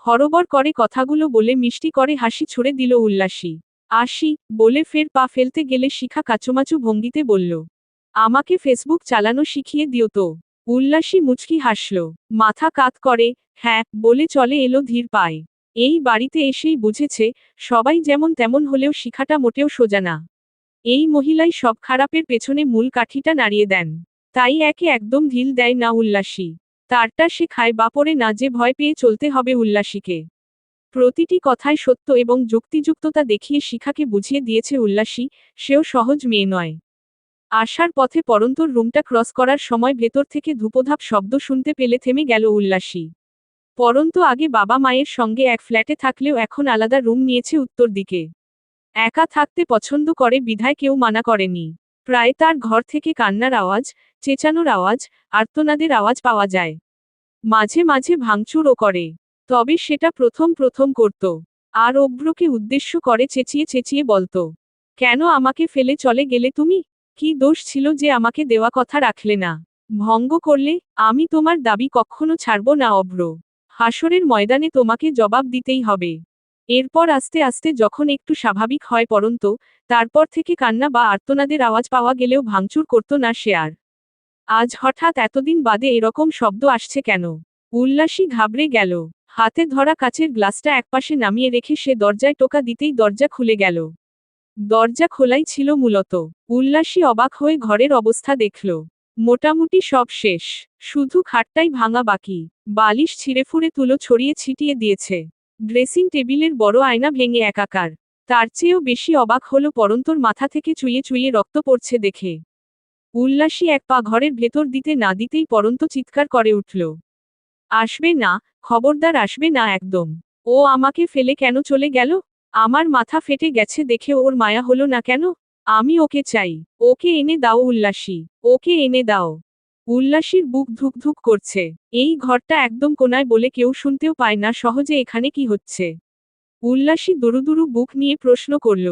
হরবর করে কথাগুলো বলে মিষ্টি করে হাসি ছুড়ে দিল উল্লাসী। আসি, বলে ফের পা ফেলতে গেলে শিখা কাচুমাচু ভঙ্গিতে বলল, আমাকে ফেসবুক চালানো শিখিয়ে দিও তো। উল্লাসী মুচকি হাসল, মাথা কাত করে, হ্যাঁ, বলে চলে এলো ধীর পায়। এই বাড়িতে এসেই বুঝেছে, সবাই যেমন তেমন হলেও শিখাটা মোটেও সোজা না। এই মহিলাই সব খারাপের পেছনে মূল কাঠিটা নাড়িয়ে দেন। তাই একে একদম ঢিল দেয় না উল্লাসী। তারটা সে খায় বা পড়ে না যে ভয় পেয়ে চলতে হবে উল্লাসীকে। প্রতিটি কথায় সত্য এবং যুক্তিযুক্ততা দেখিয়ে শিখাকে বুঝিয়ে দিয়েছে উল্লাসী, সেও সহজ মেয়ে নয়। আসার পথে পরন্তর রুমটা ক্রস করার সময় ভেতর থেকে ধূপধাপ শব্দ শুনতে পেলে থেমে গেল উল্লাসী। পরন্ত আগে বাবা মায়ের সঙ্গে এক ফ্ল্যাটে থাকলেও এখন আলাদা রুম নিয়েছে উত্তর দিকে। একা থাকতে পছন্দ করে বিধায় কেউ মানা করেনি। প্রায় তার ঘর থেকে কান্নার আওয়াজ, চেঁচানোর আওয়াজ, আর্তনাদের আওয়াজ পাওয়া যায়। মাঝে মাঝে ভাঙচুরও করে। তবে সেটা প্রথম প্রথম করত। আর অভ্রকে উদ্দেশ্য করে চেঁচিয়ে চেঁচিয়ে বলতো, কেন আমাকে ফেলে চলে গেলে তুমি? কি দোষ ছিল যে আমাকে দেওয়া কথা রাখলে না? ভঙ্গ করলে, আমি তোমার দাবি কখনো ছাড়ব না অভ্র। হাসরের ময়দানে তোমাকে জবাব দিতেই হবে। এরপর আস্তে আস্তে যখন একটু স্বাভাবিক হয় পরন্ত, তারপর থেকে কান্না বা আর্তনাদের আওয়াজ পাওয়া গেলেও ভাঙচুর করত না সে আর। আজ হঠাৎ এতদিন বাদে এরকম শব্দ আসছে কেন? উল্লাসী ঘাবড়ে গেল। হাতে ধরা কাচের গ্লাসটা একপাশে নামিয়ে রেখে সে দরজায় টোকা দিতেই দরজা খুলে গেল। দরজা খোলাই ছিল মূলত। উল্লাসী অবাক হয়ে ঘরের অবস্থা দেখল। মোটামুটি সব শেষ। শুধু খাটটাই ভাঙা বাকি। বালিশ ছিঁড়েফুঁড়ে তুলো ছড়িয়ে ছিটিয়ে দিয়েছে। ড্রেসিং টেবিলের বড় আয়না ভেঙে একাকার। তার চেয়েও বেশি অবাক হলো পরন্তর মাথা থেকে চুইয়ে চুইয়ে রক্ত পড়ছে দেখে। উল্লাসী এক পা ঘরের ভেতর দিতে না দিতেই পরন্ত চিৎকার করে উঠল, আসবে না, খবরদার আসবে না একদম। ও আমাকে ফেলে কেন চলে গেল? আমার মাথা ফেটে গেছে দেখে ওর মায়া হলো না কেন? আমি ওকে চাই। ওকে এনে দাও উল্লাসী। ওকে এনে দাও। উল্লাসীর বুক ধুকধুক করছে। এই ঘরটা একদম কোনায় বলে কেউ শুনতেও পায় না সহজে এখানে কি হচ্ছে। উল্লাসী দুরুদুরু বুক নিয়ে প্রশ্ন করল,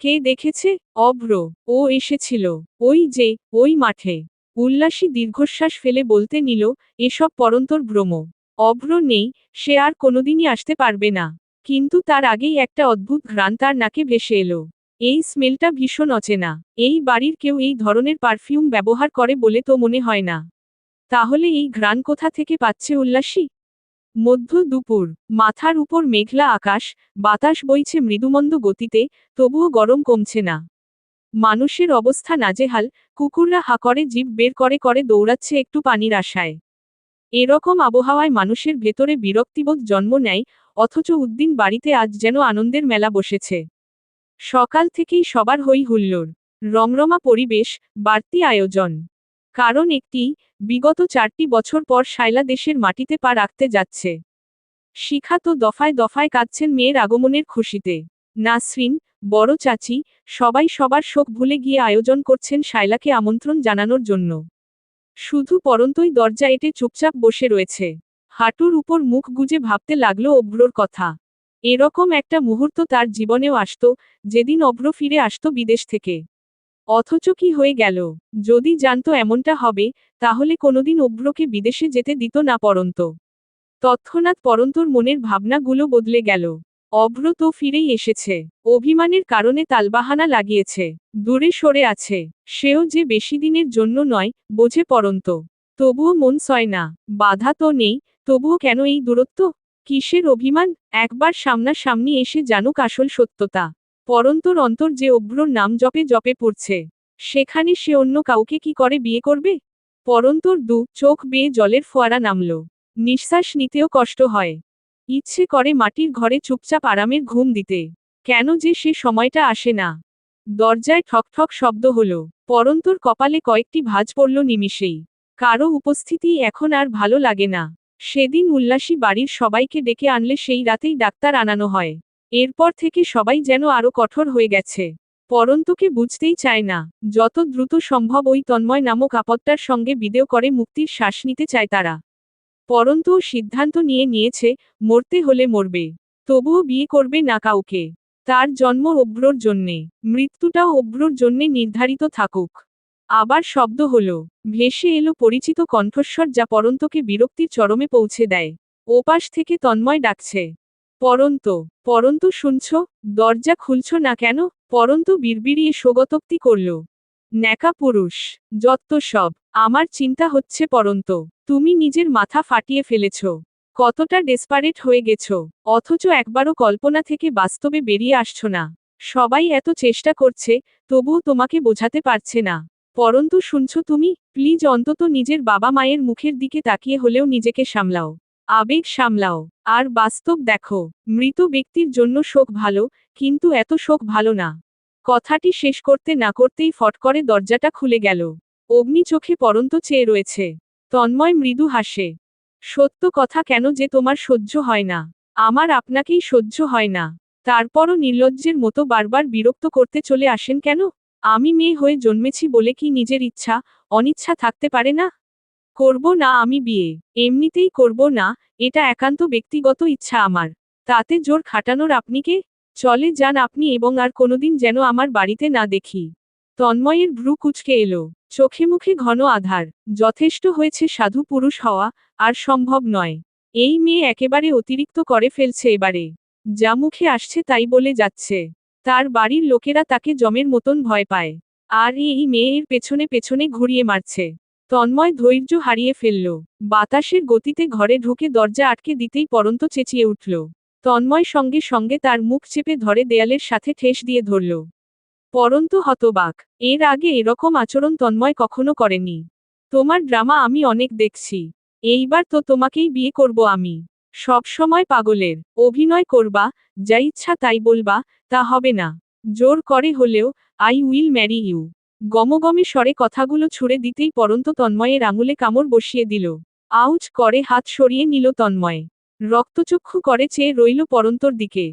কে দেখেছে? অভ্র। ও এসেছিল। ওই যে, ওই মাঠে। উল্লাসী দীর্ঘশ্বাস ফেলে বলতে নিল, এসব পরন্তর ভ্রম। অভ্র নেই, সে আর কোনোদিনই আসতে পারবে না। কিন্তু তার আগেই একটা অদ্ভুত ঘ্রাণ তার নাকে ভেসে এলো। এই স্মেলটা ভীষণ অচেনা। এই বাড়ির কেউ এই ধরনের পারফিউম ব্যবহার করে বলে তো মনে হয় না। তাহলে এই ঘ্রাণ কোথা থেকে পাচ্ছে উল্লাসী? মধ্য দুপুর, মাথার উপর মেঘলা আকাশ, বাতাস বইছে মৃদুমন্দ গতিতে, তবুও গরম কমছে না। মানুষের অবস্থা নাজেহাল, কুকুররা হা করে জিভ বের করে করে দৌড়াচ্ছে একটু পানির আশায়। এরকম আবহাওয়ায় মানুষের ভেতরে বিরক্তিবোধ জন্ম নেয়, অথচ উদ্দিন বাড়িতে আজ যেন আনন্দের মেলা বসেছে। সকাল থেকেই সবার হই হুল্লোড়, রমরমা পরিবেশ, বাড়তি আয়োজন। কারণ একটি, বিগত 4টি বছর পর শায়লা দেশের মাটিতে পা রাখতে যাচ্ছে। শিখা তো দফায় দফায় কাঁদছেন মেয়ের আগমনের খুশিতে। নাসরিন, বড় চাচি, সবাই সবার শোক ভুলে গিয়ে আয়োজন করছেন শায়লাকে আমন্ত্রণ জানানোর জন্য। শুধু পরন্তই দরজা এঁটে চুপচাপ বসে রয়েছে। হাঁটুর উপর মুখ গুজে ভাবতে লাগলো অভ্রর কথা। এরকম একটা মুহূর্ত তার জীবনেও আসতো, যেদিন অভ্র ফিরে আসতো বিদেশ থেকে। অথচ কি হয়ে গেল? যদি জানতো এমনটা হবে, তাহলে কোনোদিন অভ্রকে বিদেশে যেতে দিত না পরন্ত। তৎক্ষণাৎ পরন্তর মনের ভাবনাগুলো বদলে গেল। অভ্র তো ফিরেই এসেছে। অভিমানের কারণে তালবাহানা লাগিয়েছে। দূরে সরে আছে। সেও যে বেশি দিনের জন্য নয়, বোঝে পরন্ত। তবুও মন সয় না। বাধা তো নেই, তবুও কেন এই দূরত্ব? কিসের অভিমান? একবার সামনাসামনি এসে জানুক আসল সত্যতা। পরন্তর অন্তর যে অভ্রর নাম জপে জপে পড়ছে, সেখানে সে অন্য কাউকে কি করে বিয়ে করবে? পরন্তর চোখ বেয়ে জলের ফোয়ারা নামল। নিঃশ্বাস নিতেও কষ্ট হয়। ইচ্ছে করে মাটির ঘরে চুপচাপ আরামের ঘুম দিতে। কেন যে সে সময়টা আসে না? দরজায় ঠকঠক শব্দ হলো। পরন্তর কপালে কয়েকটি ভাঁজ পড়ল নিমিষেই। কারো উপস্থিতি এখন আর ভালো লাগে না। সেদিন উল্লাসী বাড়ির সবাইকে ডেকে আনলে সেই রাতেই ডাক্তার আনানো হয়। এরপর থেকে সবাই যেন আরো কঠোর হয়ে গেছে। পরন্তকে বুঝতেই চায় না। যত দ্রুত সম্ভব ওই তন্ময় নামক আপদটার সঙ্গে বিদেয় করে মুক্তির শ্বাস নিতে চায় তারা। পরন্তও সিদ্ধান্ত নিয়েছে, মরতে হলে মরবে। তবুও বিয়ে করবে না কাউকে। তার জন্ম অভ্রর জন্যে, মৃত্যুটাও অভ্রর জন্যে নির্ধারিত থাকুক। আবার শব্দ হলো। ভেসে এলো পরিচিত কণ্ঠস্বর, যা পরন্তকে বিরক্তির চরমে পৌঁছে দেয়। ওপাশ থেকে তন্ময় ডাকছে। পরন্ত, পরন্ত শুনছ? দরজা খুলছ না কেন? পরন্ত বিড়বিড়িয়ে সোগতোক্তি করল। ন্যাকা পুরুষ, যত্ত সব। আমার চিন্তা হচ্ছে পরন্ত, তুমি নিজের মাথা ফাটিয়ে ফেলেছ। কতটা ডেসপারেট হয়ে গেছ, অথচ একবারও কল্পনা থেকে বাস্তবে বেরিয়ে আসছ না। সবাই এত চেষ্টা করছে, তবুও তোমাকে বোঝাতে পারছে না। পরন্তু শুনছ তুমি? প্লিজ অন্তত নিজের বাবা মায়ের মুখের দিকে তাকিয়ে হলেও নিজেকে সামলাও। আবেগ সামলাও। আর বাস্তব দেখো। মৃত ব্যক্তির জন্য শোক ভালো, কিন্তু এত শোক ভালো না। কথাটি শেষ করতে না করতেই ফট করে দরজাটা খুলে গেল। অগ্নি চোখে পরন্ত চেয়ে রয়েছে। তন্ময় মৃদু হাসে। সত্য কথা কেন যে তোমার সহ্য হয় না? আমার আপনাকেই সহ্য হয় না। তারপরও নির্লজ্জের মতো বারবার বিরক্ত করতে চলে আসেন কেন? আমি মেয়ে হয়ে জন্মেছি বলে কি নিজের ইচ্ছা, অনিচ্ছা থাকতে পারে না? করব না আমি বিয়ে। এমনিতেই করব না, এটা একান্ত ব্যক্তিগত ইচ্ছা আমার। তাতে জোর খাটানোর আপনি কে? চলে যান আপনি, এবং আর কোনোদিন যেন আমার বাড়িতে না দেখি। তন্ময়ের ভ্রু কুঁচকে এলো। চোখে মুখে ঘন আধার। যথেষ্ট হয়েছে সাধু পুরুষ হওয়া, আর সম্ভব নয়। এই মেয়ে একেবারে অতিরিক্ত করে ফেলছে এবারে। যা মুখে আসছে তাই বলে যাচ্ছে। তার বাড়ির লোকেরা তাকে জমের মতন ভয় পায়। আর এই মেয়ের পেছনে পেছনে ঘুরিয়ে মারছে। তন্ময় ধৈর্য হারিয়ে ফেলল। বাতাসের গতিতে ঘরে ঢুকে দরজা আটকে দিতেই পরন্ত চেঁচিয়ে উঠল। তন্ময় সঙ্গে সঙ্গে তার মুখ চেপে ধরে দেয়ালের সাথে ঠেস দিয়ে ধরল। পরন্ত হতবাক। এর আগে এরকম আচরণ তন্ময় কখনো করেনি। তোমার ড্রামা আমি অনেক দেখছি। এইবার তো তোমাকেই বিয়ে করব আমি। সব সময় পাগলের অভিনয় করবা, যা ইচ্ছা তাই বলবা, তা হবে না। জোর করে হলেও, আই উইল ম্যারি ইউ। গমগমে স্বরে কথাগুলো ছুড়ে দিতেই পরন্ত তন্ময়ের আঙুলে কামড় বসিয়ে দিল। আউচ করে হাত সরিয়ে নিল তন্ময়। রক্তচক্ষু করে চেয়ে রইল পরন্তর দিকে।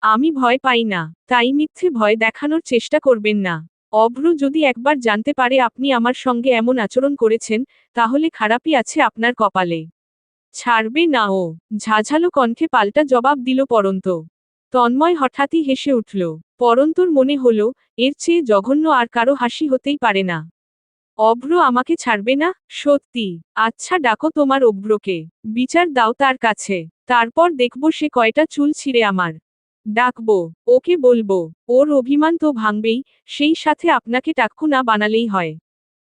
আমি ভয় পাই না, তাই মিথ্যে ভয় দেখানোর চেষ্টা করবেন না। অভ্র যদি একবার জানতে পারে আপনি আমার সঙ্গে এমন আচরণ করেছেন, তাহলে খারাপই আছে আপনার কপালে। ছাড়বে না ও। ঝাঝালো কণ্ঠে পাল্টা জবাব দিল পরন্ত। তন্ময় হঠাৎই হেসে উঠল। পরন্তর মনে হলো, এর চেয়ে জঘন্য আর কারো হাসি হতেই পারে না। অভ্র আমাকে ছাড়বে না? সত্যি? আচ্ছা ডাকো তোমার অভ্রকে। বিচার দাও তার কাছে। তারপর দেখব সে কয়টা চুল ছিঁড়ে আমার। ডাকবো, ওকে বলবো, ওর অভিমান তো ভাঙবেই, সেই সাথে আপনাকে টাক্কু না বানালেই হয়।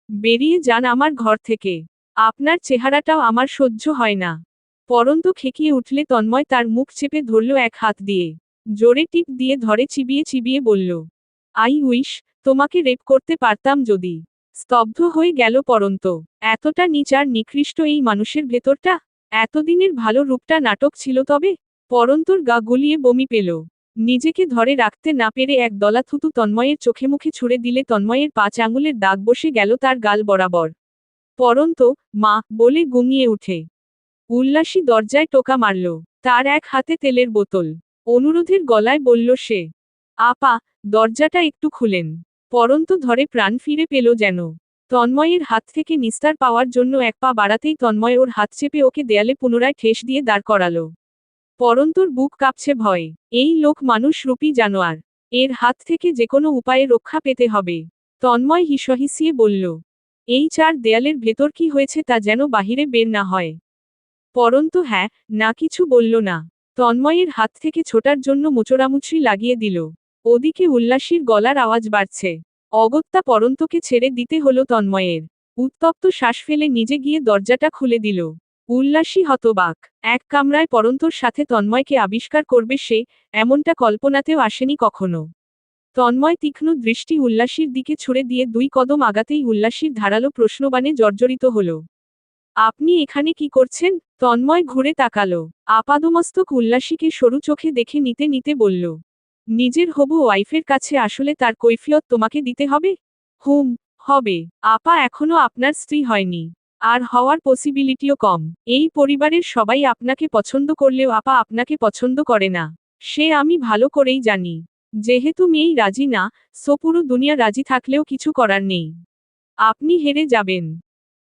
বেরিয়ে যান আমার ঘর থেকে। আপনার চেহারাটাও আমার সহ্য হয় না। পরন্ত খেকিয়ে উঠলে তন্ময় তার মুখ চেপে ধরল এক হাত দিয়ে। জোরে টিপ দিয়ে ধরে চিবিয়ে চিবিয়ে বলল, আই উইশ, তোমাকে রেপ করতে পারতাম যদি। স্তব্ধ হয়ে গেল পরন্ত। এতটা নীচ আর নিকৃষ্ট এই মানুষের ভেতরটা? এতদিনের ভালো রূপটা নাটক ছিল তবে? পরন্তর গা গুলিয়ে বমি পেল। নিজেকে ধরে রাখতে না পেরে এক দলা থুতু তন্ময়ের চোখে মুখে ছুড়ে দিলে তন্ময়ের 5 আঙুলের দাগ বসে গেল তার গাল বরাবর। পরন্ত, মা, বলে গুঙিয়ে উঠে। উল্লাসী দরজায় টোকা মারল। তার এক হাতে তেলের বোতল। অনুরোধের গলায় বলল সে। আপা, দরজাটা একটু খুলেন। পরন্ত ধরে প্রাণ ফিরে পেল যেন। তন্ময়ের হাত থেকে নিস্তার পাওয়ার জন্য এক পা বাড়াতেই তন্ময় ওর হাত চেপে ওকে দেয়ালে পুনরায় ঠেস দিয়ে দাঁড় করালো। পরন্তর বুক কাঁপছে ভয়ে। এই লোক মানুষ রূপী জানোয়ার। এর হাত থেকে যেকোনো উপায়ে রক্ষা পেতে হবে। তন্ময় হিসহিসিয়ে বলল, এই চার দেয়ালের ভেতর কি হয়েছে তা যেন বাহিরে বের না হয়। পরন্তু হ্যাঁ না কিছু বলল না। তন্ময়ের হাত থেকে ছোটার জন্য মোচড়ামুচড়ি লাগিয়ে দিল। ওদিকে উল্লাসীর গলার আওয়াজ বাড়ছে। অগত্যা পরন্তকে ছেড়ে দিতে হলো তন্ময়ের। উত্তপ্ত শ্বাস ফেলে নিজে গিয়ে দরজাটা খুলে দিল। উল্লাসী হতবাক। এক কামরায় পরন্তর সাথে তন্ময়কে আবিষ্কার করবে সে, এমনটা কল্পনাতেও আসেনি কখনো। তন্ময় তীক্ষ্ণ দৃষ্টি উল্লাসীর দিকে ছুড়ে দিয়ে 2 কদম আগাতেই উল্লাসীর ধারালো প্রশ্নবাণে জর্জরিত হল। আপনি এখানে কি করছেন? তন্ময় ঘুরে তাকালো। আপাদমস্তক উল্লাসীকে সরু চোখে দেখে নিতে নিতে বলল, নিজের হবু ওয়াইফের কাছে আসলে তার কৈফিয়ত তোমাকে দিতে হবে? হুম, হবে। আপা এখনো আপনার স্ত্রী হয়নি। আর হওয়ার পসিবিলিটিও কম। এই পরিবারের সবাই আপনাকে পছন্দ করলেও আপা আপনাকে পছন্দ করে না। সে আমি ভালো করেই জানি। যেহেতু মেয়েই রাজি না, সো পুরো দুনিয়া রাজি থাকলেও কিছু করার নেই। আপনি হেরে যাবেন।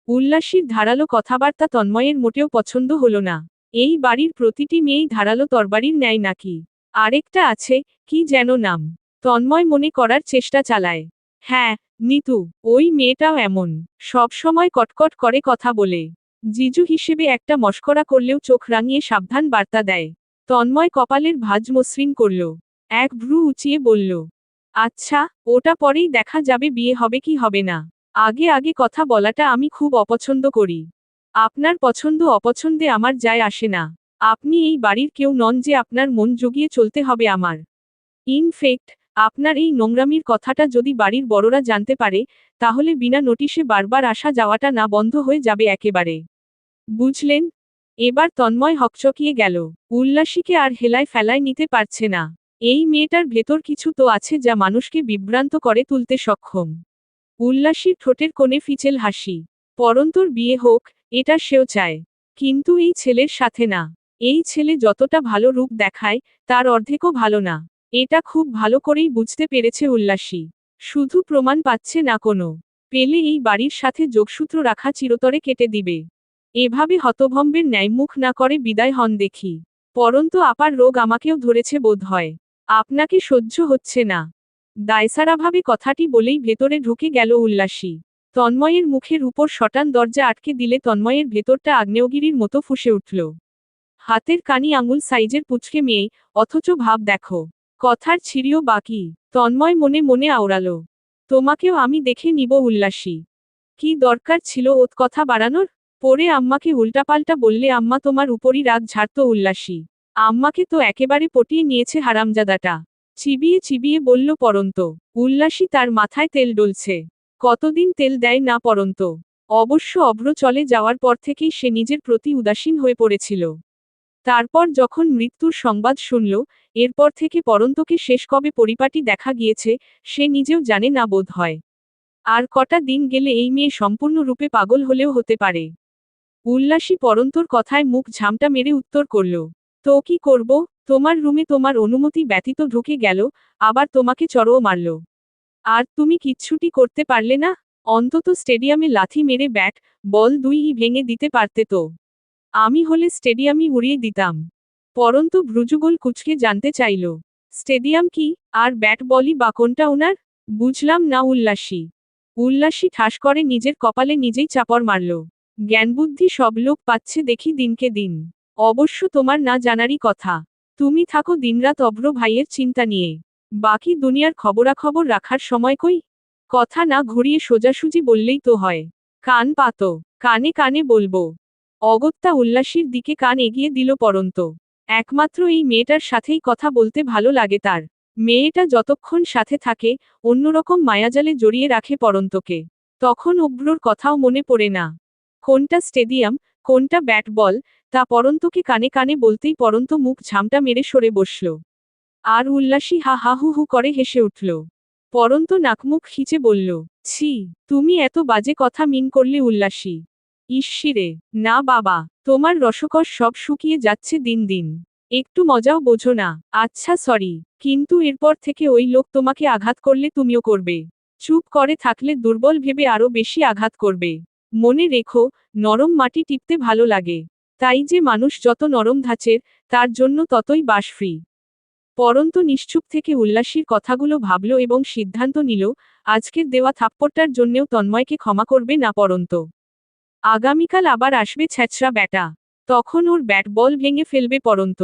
উল্লাসীর ধারালো কথাবার্তা তন্ময়ের মোটেও পছন্দ হলো না। এই বাড়ির প্রতিটি মেয়েই ধারালো তরবারির ন্যায় নাকি? আরেকটা আছে, কি যেন নাম? তন্ময় মনে করার চেষ্টা চালায়। হ্যাঁ, নিতু, ওই মেয়েটাও এমন। সব সময় কটকট করে কথা বলে। জিজু হিসেবে একটা মশকরা করলেও চোখ রাঙিয়ে সাবধান বার্তা দেয়। তন্ময় কপালের ভাঁজ মসৃণ করল। এক ভ্রু উঁচিয়ে বলল, আচ্ছা, ওটা পরেই দেখা যাবে বিয়ে হবে কি হবে না। আগে আগে কথা বলাটা আমি খুব অপছন্দ করি। আপনার পছন্দ অপছন্দে আমার যায় আসে না। আপনি এই বাড়ির কেউ নন যে আপনার মন জুগিয়ে চলতে হবে আমার। ইনফেক্ট, আপনার এই নোংরামির কথাটা যদি বাড়ির বড়রা জানতে পারে, তাহলে বিনা নোটিশে বারবার আসা যাওয়াটা না বন্ধ হয়ে যাবে একেবারে। বুঝলেন? এবার তন্ময় হকচকিয়ে গেল। উল্লাসীকে আর হেলায় ফেলায় নিতে পারছে না। এই মেয়েটার ভেতর কিছু তো আছে যা মানুষকে বিভ্রান্ত করে তুলতে সক্ষম। উল্লাসীর ঠোঁটের কোণে ফিচেল হাসি। পরন্তর বিয়ে হোক, এটা সেও চায়। কিন্তু এই ছেলের সাথে না। এই ছেলে যতটা ভালো রূপ দেখায়, তার অর্ধেকও ভালো না। এটা খুব ভালো করেই বুঝতে পেরেছে উল্লাসী। শুধু প্রমাণ পাচ্ছে না কোনো। পেলে এই বাড়ির সাথে যোগসূত্র রাখা চিরতরে কেটে দিবে। এভাবে হতভম্বের ন্যায় মুখ না করে বিদায় হন দেখি। পরন্তু আপার রোগ আমাকেও ধরেছে বোধ হয়। আপনাকে সহ্য হচ্ছে না। দায়সারাভাবে কথাটি বলেই ভেতরে ঢুকে গেল উল্লাসী। তন্ময়ের মুখের উপর শটান দরজা আটকে দিলে তন্ময়ের ভেতরটা আগ্নেয়গিরির মতো ফুঁসে উঠল। হাতের কানি আঙুল সাইজের পুচকে মেয়ে, অথচ ভাব দেখো। কথার ছিঁড়িও বাকি। তন্ময় মনে মনে আওড়ালো, তোমাকেও আমি দেখে নিব উল্লাসী। কি দরকার ছিল ওত কথা বাড়ানোর? পরে আম্মাকে উল্টাপাল্টা বললে আম্মা তোমার উপরই রাগ ঝাড়ত উল্লাসী। আম্মাকে তো একেবারে পটিয়ে নিয়েছে হারামজাদাটা। চিবিয়ে চিবিয়ে বলল পরন্ত। উল্লাসী তার মাথায় তেল ডলছে। কতদিন তেল দেয় না পরন্ত। অবশ্য অভ্র চলে যাওয়ার পর থেকেই সে নিজের প্রতি উদাসীন হয়ে পড়েছিল। তারপর যখন মৃত্যুর সংবাদ শুনল, এরপর থেকে পরন্তকে শেষ কবে পরিপাটি দেখা গিয়েছে, সে নিজেও জানে না বোধ হয়। আর কটা দিন গেলে এই মেয়ে সম্পূর্ণরূপে পাগল হলেও হতে পারে। উল্লাসী পরন্তর কথায় মুখ ঝামটা মেরে উত্তর করল, তো কি করব? তোমার রুমে তোমার অনুমতি ব্যতীত ঢুকে গেল, আবার তোমাকে চড়ও মারল। আর তুমি কিচ্ছুটি করতে পারলে না? অন্তত স্টেডিয়ামে লাথি মেরে ব্যাট, বল দুইই ভেঙে দিতে পারতে তো। আমি হলে স্টেডিয়ামই উড়িয়ে দিতাম। পরন্তু ভ্রুযুগল কুচকে জানতে চাইল, স্টেডিয়াম কি, আর ব্যাট বলই বা কোনটা ওনার? বুঝলাম না উল্লাসী। উল্লাসী ঠাস করে নিজের কপালে নিজেই চাপড় মারল। জ্ঞানবুদ্ধি সব লোক পাচ্ছে দেখি দিনকে দিন। অবশ্য তোমার না জানারই কথা। তুমি থাকো দিনরাত অভ্র ভাইয়ের চিন্তা নিয়ে। বাকি দুনিয়ার খবরাখবর রাখার সময় কই? কথা না ঘুরিয়ে সোজাসুজি বললেই তো হয়। কান পাতো, কানে কানে বলবো। অগত্যা উল্লাসীর দিকে কান এগিয়ে দিল পরন্ত। একমাত্র এই মেয়েটার সাথেই কথা বলতে ভালো লাগে তার। মেয়েটা যতক্ষণ সাথে থাকে, অন্যরকম মায়াজালে জড়িয়ে রাখে পরন্তকে। তখন অভ্রর কথাও মনে পড়ে না। কোনটা স্টেডিয়াম, কোনটা ব্যাট বল, তা পরন্তকে কানে কানে বলতেই পরন্ত মুখ ঝামটা মেরে সরে বসল। আর উল্লাসী হা হা হু হু করে হেসে উঠল। পরন্ত নাকমুখ খিচে বলল, ছি, তুমি এত বাজে কথা মিন করলে উল্লাসী। ইস্যিরে, না বাবা, তোমার রসকস সব শুকিয়ে যাচ্ছে দিন দিন। একটু মজাও বোঝো না। আচ্ছা সরি, কিন্তু এরপর থেকে ওই লোক তোমাকে আঘাত করলে তুমিও করবে। চুপ করে থাকলে দুর্বল ভেবে আরো বেশি আঘাত করবে। মনে রেখো, নরম মাটি টিপতে ভালো লাগে। তাই যে মানুষ যত নরম ধাঁচের, তার জন্য ততই বাস ফ্রি। পরন্ত নিশ্চুপ থেকে উল্লাসীর কথাগুলো ভাবল এবং সিদ্ধান্ত নিল, আজকের দেওয়া থাপ্পড়টার জন্যেও তন্ময়কে ক্ষমা করবে না পরন্ত। আগামীকাল আবার আসবে ছ্যাঁচড়া ব্যাটা। তখন ওর ব্যাট বল ভেঙে ফেলবে পরন্ত।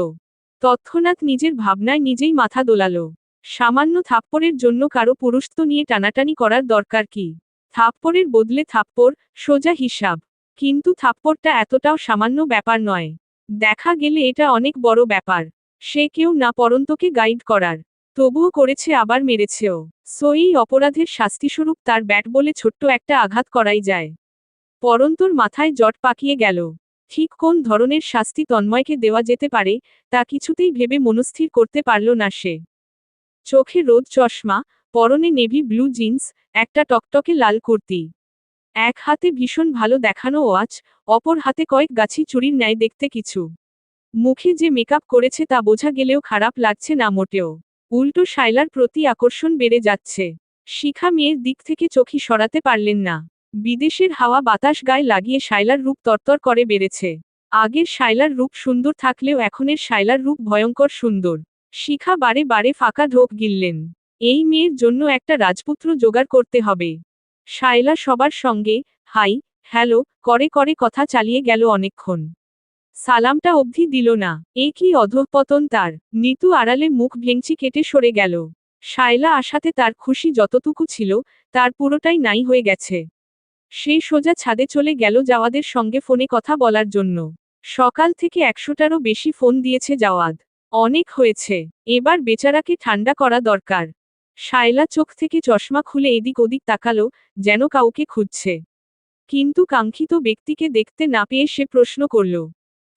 তৎক্ষণাৎ নিজের ভাবনায় নিজেই মাথা দোলালো। সামান্য থাপ্পড়ের জন্য কারো পুরুষত্ব নিয়ে টানাটানি করার দরকার কি? থাপ্পড়ের বদলে থাপ্পড়, সোজা হিসাব। কিন্তু থাপ্পড়টা এতটাও সামান্য ব্যাপার নয়। দেখা গেলে এটা অনেক বড় ব্যাপার। সে কেউ না পরন্তকে গাইড করার। তবুও করেছে আবার মেরেছেও। সো এই অপরাধের শাস্তিস্বরূপ তার ব্যাট বলে ছোট্ট একটা আঘাত করাই যায়। পরন্তর মাথায় জট পাকিয়ে গেল। ঠিক কোন ধরনের শাস্তি তন্ময়কে দেওয়া যেতে পারে, তা কিছুতেই ভেবে মনস্থির করতে পারল না সে। চোখে রোদ চশমা, পরনে নেভি ব্লু জিন্স, একটা টকটকে লাল কুর্তি। এক হাতে ভীষণ ভালো দেখানো ওয়াচ, অপর হাতে কয়েক গাছি চুড়ির ন্যায় দেখতে কিছু। মুখে যে মেকআপ করেছে তা বোঝা গেলেও খারাপ লাগছে না মোটেও। উল্টো শায়লার প্রতি আকর্ষণ বেড়ে যাচ্ছে। শিখা মেয়ের দিক থেকে চোখই সরাতে পারলেন না। বিদেশের হাওয়া বাতাস গায়ে লাগিয়ে শায়লার রূপ তরতর করে বেড়েছে। আগের শায়লার রূপ সুন্দর থাকলেও এখনের শায়লার রূপ ভয়ঙ্কর সুন্দর। শিখা বারে বারে ফাঁকা ঢোক গিললেন। এই মেয়ের জন্য একটা রাজপুত্র জোগাড় করতে হবে। শায়লা সবার সঙ্গে হাই হ্যালো করে করে কথা চালিয়ে গেল অনেকক্ষণ। সালামটা অবধি দিল না। এ কি অধঃপতন তার! নিতু আড়ালে মুখ ভেঙচি কেটে সরে গেল। শায়লা আসাতে তার খুশি যতটুকু ছিল, তার পুরোটাই নাই হয়ে গেছে। সে সোজা ছাদে চলে গেল জাওয়াদের সঙ্গে ফোনে কথা বলার জন্য। সকাল থেকে 100টারও বেশি ফোন দিয়েছে জাওয়াদ। অনেক হয়েছে, এবার বেচারাকে ঠান্ডা করা দরকার। শায়লা চোখ থেকে চশমা খুলে এদিক ওদিক তাকালো, যেন কাউকে খুঁজছে। কিন্তু কাঙ্ক্ষিত ব্যক্তিকে দেখতে না পেয়ে সে প্রশ্ন করল,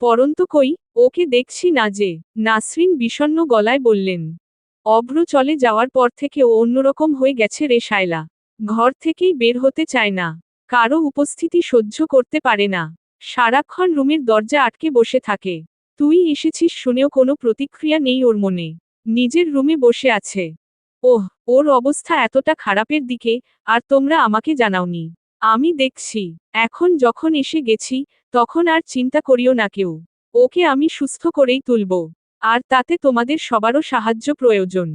পরন্ত কই? ওকে দেখছি না যে। নাসরিন বিষণ্ণ গলায় বললেন। অভ্র চলে যাওয়ার পর থেকে ও অন্যরকম হয়ে গেছে রে শায়লা। ঘর থেকেই বের হতে চায় না। কারো উপস্থিতি সহ্য করতে পারে না। সারাক্ষণ রুমের দরজা আটকে বসে থাকে। তুই এসেছিস শুনেও কোনো প্রতিক্রিয়া নেই ওর মনে। নিজের রুমে বসে আছে। ওহ, ওর অবস্থা এতটা খারাপের দিকে, আর তোমরা আমাকে জানাওনি। আমি দেখছি। এখন যখন এসে গেছি, তখন আর চিন্তা করিও না কেউ। ওকে আমি সুস্থ করেই তুলব। আর তাতে তোমাদের সবারও সাহায্য প্রয়োজন।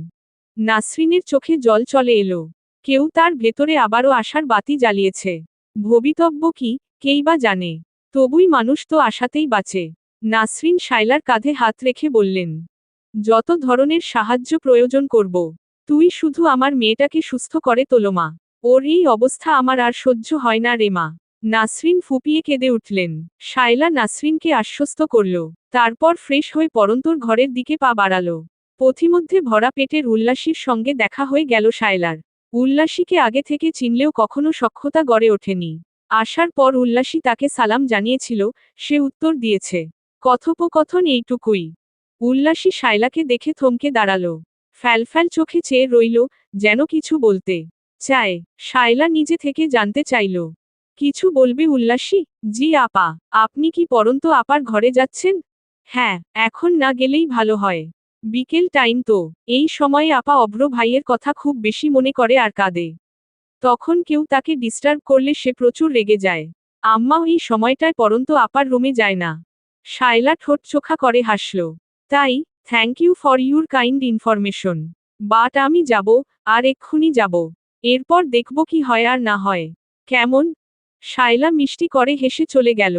নাসরিনের চোখে জল চলে এলো। কেউ তার ভেতরে আবারও আশার বাতি জ্বালিয়েছে। ভবিতব্য কি, কেই বা জানে। তবুই মানুষ তো আশাতেই বাঁচে। নাসরিন শায়লার কাঁধে হাত রেখে বললেন, যত ধরনের সাহায্য প্রয়োজন করব। তুই শুধু আমার মেয়েটাকে সুস্থ করে তোলো মা। ওর এই অবস্থা আমার আর সহ্য হয় না রে মা। নাসরিন ফুপিয়ে কেঁদে উঠলেন। শায়লা নাসরিনকে আশ্বস্ত করল। তারপর ফ্রেশ হয়ে পরন্তর ঘরের দিকে পা বাড়ালো। পথিমধ্যে ভরা পেটের উল্লাসীর সঙ্গে দেখা হয়ে গেল শায়লার। উল্লাসীকে আগে থেকে চিনলেও কখনো সখ্যতা গড়ে ওঠেনি। আসার পর উল্লাসী তাকে সালাম জানিয়েছিল, সে উত্তর দিয়েছে। কথোপকথন এইটুকুই। উল্লাসী শায়লাকে দেখে থমকে দাঁড়ালো। ফ্যালফ্যাল চোখে চেয়ে রইল, যেন কিছু বলতে চায়। শায়লা নিজে থেকে জানতে চাইল, কিছু বলবে উল্লাসী? জি আপা। আপনি কি পরন্ত আপার ঘরে যাচ্ছেন? হ্যাঁ, এখন না গেলেই ভালো হয়। বিকেল টাইম তো, এই সময়ে আপা অভ্র ভাইয়ের কথা খুব বেশি মনে করে আর কাঁদে। তখন কেউ তাকে ডিস্টার্ব করলে সে প্রচুর রেগে যায়। আম্মাও এই সময়টায় পরন্ত আপার রুমে যায় না। শায়লা ঠোঁট চোখা করে হাসল। তাই, thank you for your kind information. But আমি যাব, আর এক্ষুনি যাব। এরপর দেখব কি হয় আর না হয়। কেমন? শায়লা মিষ্টি করে হেসে চলে গেল।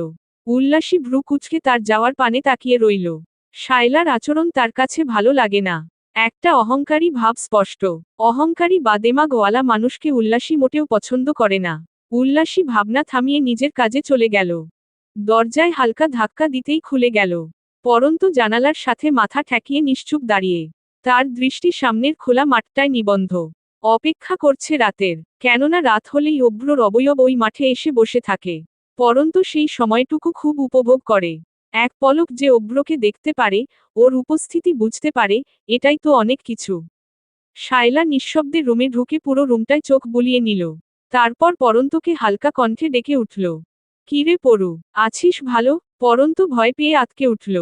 উল্লাসী ভ্রু কুঁচকে তার যাওয়ার পানে তাকিয়ে রইল। শায়লার আচরণ তার কাছে ভালো লাগে না। একটা অহংকারী ভাব স্পষ্ট। অহংকারী বা দেমাগওয়ালা মানুষকে উল্লাসী মোটেও পছন্দ করে না। উল্লাসী ভাবনা থামিয়ে নিজের কাজে চলে গেল। দরজায় হালকা ধাক্কা দিতেই খুলে গেল। পরন্ত জানালার সাথে মাথা ঠেকিয়ে নিশ্চুপ দাঁড়িয়ে। তার দৃষ্টি সামনের খোলা মাঠটায় নিবন্ধ। অপেক্ষা করছে রাতের, কেননা রাত হলেই অভ্রর অবয়ব ওই মাঠে এসে বসে থাকে। পরন্ত সেই সময়টুকু খুব উপভোগ করে। এক পলক যে অভ্রকে দেখতে পারে, ওর উপস্থিতি বুঝতে পারে, এটাই তো অনেক কিছু। শায়লা নিঃশব্দে রুমে ঢুকে পুরো রুমটায় চোখ বুলিয়ে নিল। তারপর পরন্তকে হালকা কণ্ঠে ডেকে উঠল। কিরে পড়ু, আছিস ভালো? পরন্ত ভয় পেয়ে আঁতকে উঠল।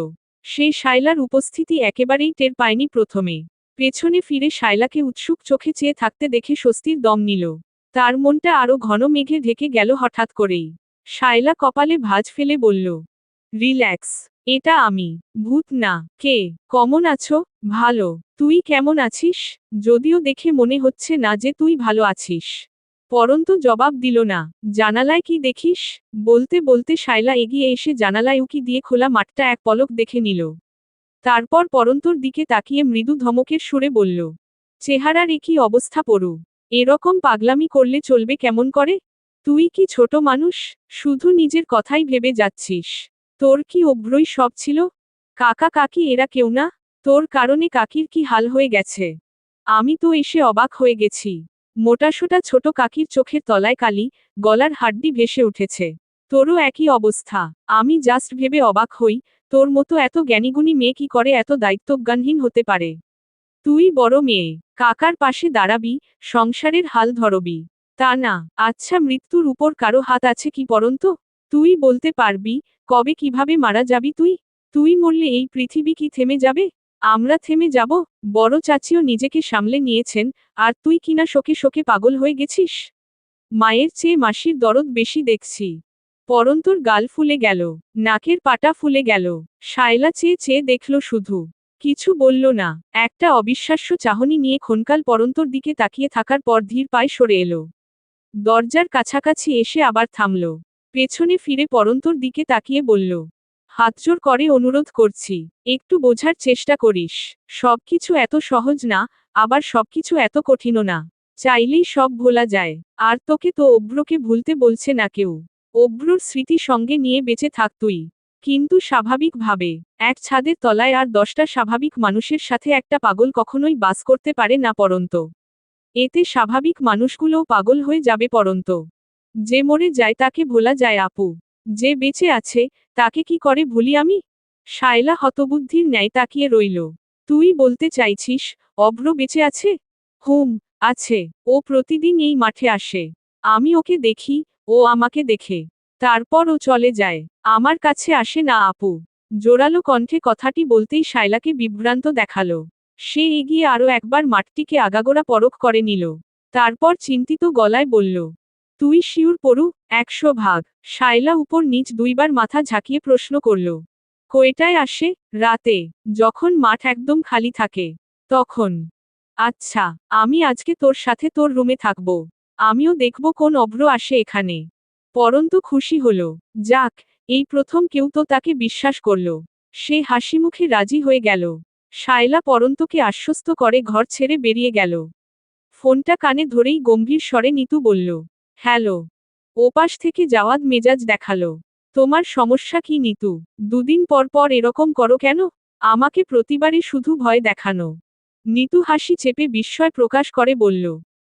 সে শায়লার উপস্থিতি একেবারেই টের পায়নি প্রথমে। পেছনে ফিরে শায়লাকে উৎসুক চোখে চেয়ে থাকতে দেখে স্বস্তির দম নিল। তার মনটা আরো ঘন মেঘে ঢেকে গেল হঠাৎ করেই। শায়লা কপালে ভাঁজ ফেলে বলল, রিল্যাক্স। এটা আমি। ভূত না। কে? কেমন আছো? ভালো। তুই কেমন আছিস? যদিও দেখে মনে হচ্ছে না যে তুই ভালো আছিস। পরন্তু জবাব দিল না। জানালায় কি দেখিস? বলতে বলতে শায়লা এগিয়ে এসে জানালায় উকি দিয়ে খোলা মাঠটা এক পলক দেখে নিল। তারপর পরন্তর দিকে তাকিয়ে মৃদু ধমকের সুরে বলল, চেহারার একই অবস্থা পড়ু। এরকম পাগলামি করলে চলবে কেমন করে? তুই কি ছোট মানুষ? শুধু নিজের কথাই ভেবে যাচ্ছিস। তোর কি অভ্রই সব ছিল? কাকা কাকি এরা কেউ না? তোর কারণে কাকির কি হাল হয়ে গেছে? আমি তো এসে অবাক হয়ে গেছি। মোটাসোটা ছোট কাকির চোখের তলায় কালি, গলার হাড্ডি ভেসে উঠেছে। তোরও একই অবস্থা। আমি জাস্ট ভেবে অবাক হই, তোর মতো এত জ্ঞানীগুণী মেয়ে কি করে এত দায়িত্বজ্ঞানহীন হতে পারে? তুই বড় মেয়ে, কাকার পাশে দাঁড়াবি, সংসারের হাল ধরবি। তা না, আচ্ছা মৃত্যুর উপর কারো হাত আছে কি পরন্ত? তুই বলতে পারবি, কবে কিভাবে মারা যাবি তুই? তুই মরলে এই পৃথিবী কি থেমে যাবে? আমরা থেমে যাব? বড় চাচিও নিজেকে সামলে নিয়েছেন, আর তুই কিনা শোকে শোকে পাগল হয়ে গেছিস? মায়ের চেয়ে মাসির দরদ বেশি দেখছি। পরন্তর গাল ফুলে গেল, নাকের পাটা ফুলে গেল। শায়লা চেয়ে চেয়ে দেখল শুধু। কিছু বলল না। একটা অবিশ্বাস্য চাহনি নিয়ে ক্ষণকাল পরন্তর দিকে তাকিয়ে থাকার পর ধীর পায়ে সরে এলো। দরজার কাছাকাছি এসে আবার থামল। পেছনে ফিরে পরন্তর দিকে তাকিয়ে বলল, হাতজোর করে অনুরোধ করছি, একটু বোঝার চেষ্টা করিস। সবকিছু এত সহজ না, আবার সবকিছু এত কঠিনও না। চাইলেই সব ভোলা যায়। আর তোকে তো অভ্রকে ভুলতে বলছে না কেউ। অভ্রর স্মৃতি সঙ্গে নিয়ে বেঁচে থাক তুই। কিন্তু স্বাভাবিকভাবে, এক ছাদের তলায় আর 10টা স্বাভাবিক মানুষের সাথে একটা পাগল কখনোই বাস করতে পারে না পরন্ত। এতে স্বাভাবিক মানুষগুলোও পাগল হয়ে যাবে পরন্ত। যে মরে যায় তাকে ভোলা যায় আপু। যে বেঁচে আছে, তাকে কি করে ভুলি আমি? শায়লা হতবুদ্ধির ন্যায় তাকিয়ে রইল। তুই বলতে চাইছিস, অভ্র বেঁচে আছে? হুম, আছে। ও প্রতিদিন এই মাঠে আসে। আমি ওকে দেখি, ও আমাকে দেখে। তারপর ও চলে যায়। আমার কাছে আসে না আপু। জোরালো কণ্ঠে কথাটি বলতেই শায়লাকে বিভ্রান্ত দেখালো। সে এগিয়ে আরও একবার মাঠটিকে আগাগোড়া পরখ করে নিল। তারপর চিন্তিত গলায় বলল, তুই শিউর পড়ু? 100 ভাগ। শায়লা উপর নিচ দুইবার মাথা ঝাঁকিয়ে প্রশ্ন করল, কয়টায় আসে? রাতে, যখন মাঠ একদম খালি থাকে। তখন। আচ্ছা, আমি আজকে তোর সাথে তোর রুমে থাকব। আমিও দেখব কোন অভ্র আসে এখানে। পরন্তু খুশি হল। যাক, এই প্রথম কেউ তো তাকে বিশ্বাস করল। সে হাসিমুখে রাজি হয়ে গেল। শায়লা পরন্তকে আশ্বস্ত করে ঘর ছেড়ে বেরিয়ে গেল। ফোনটা কানে ধরেই গম্ভীর স্বরে নিতু বলল, হ্যালো। ওপাশ থেকে জাওয়াদ মেজাজ দেখালো। তোমার সমস্যা কি নিতু? দুদিন পর পর এরকম করো কেন? আমাকে প্রতিবারই শুধু ভয় দেখানো। নিতু হাসি চেপে বিস্ময় প্রকাশ করে বলল,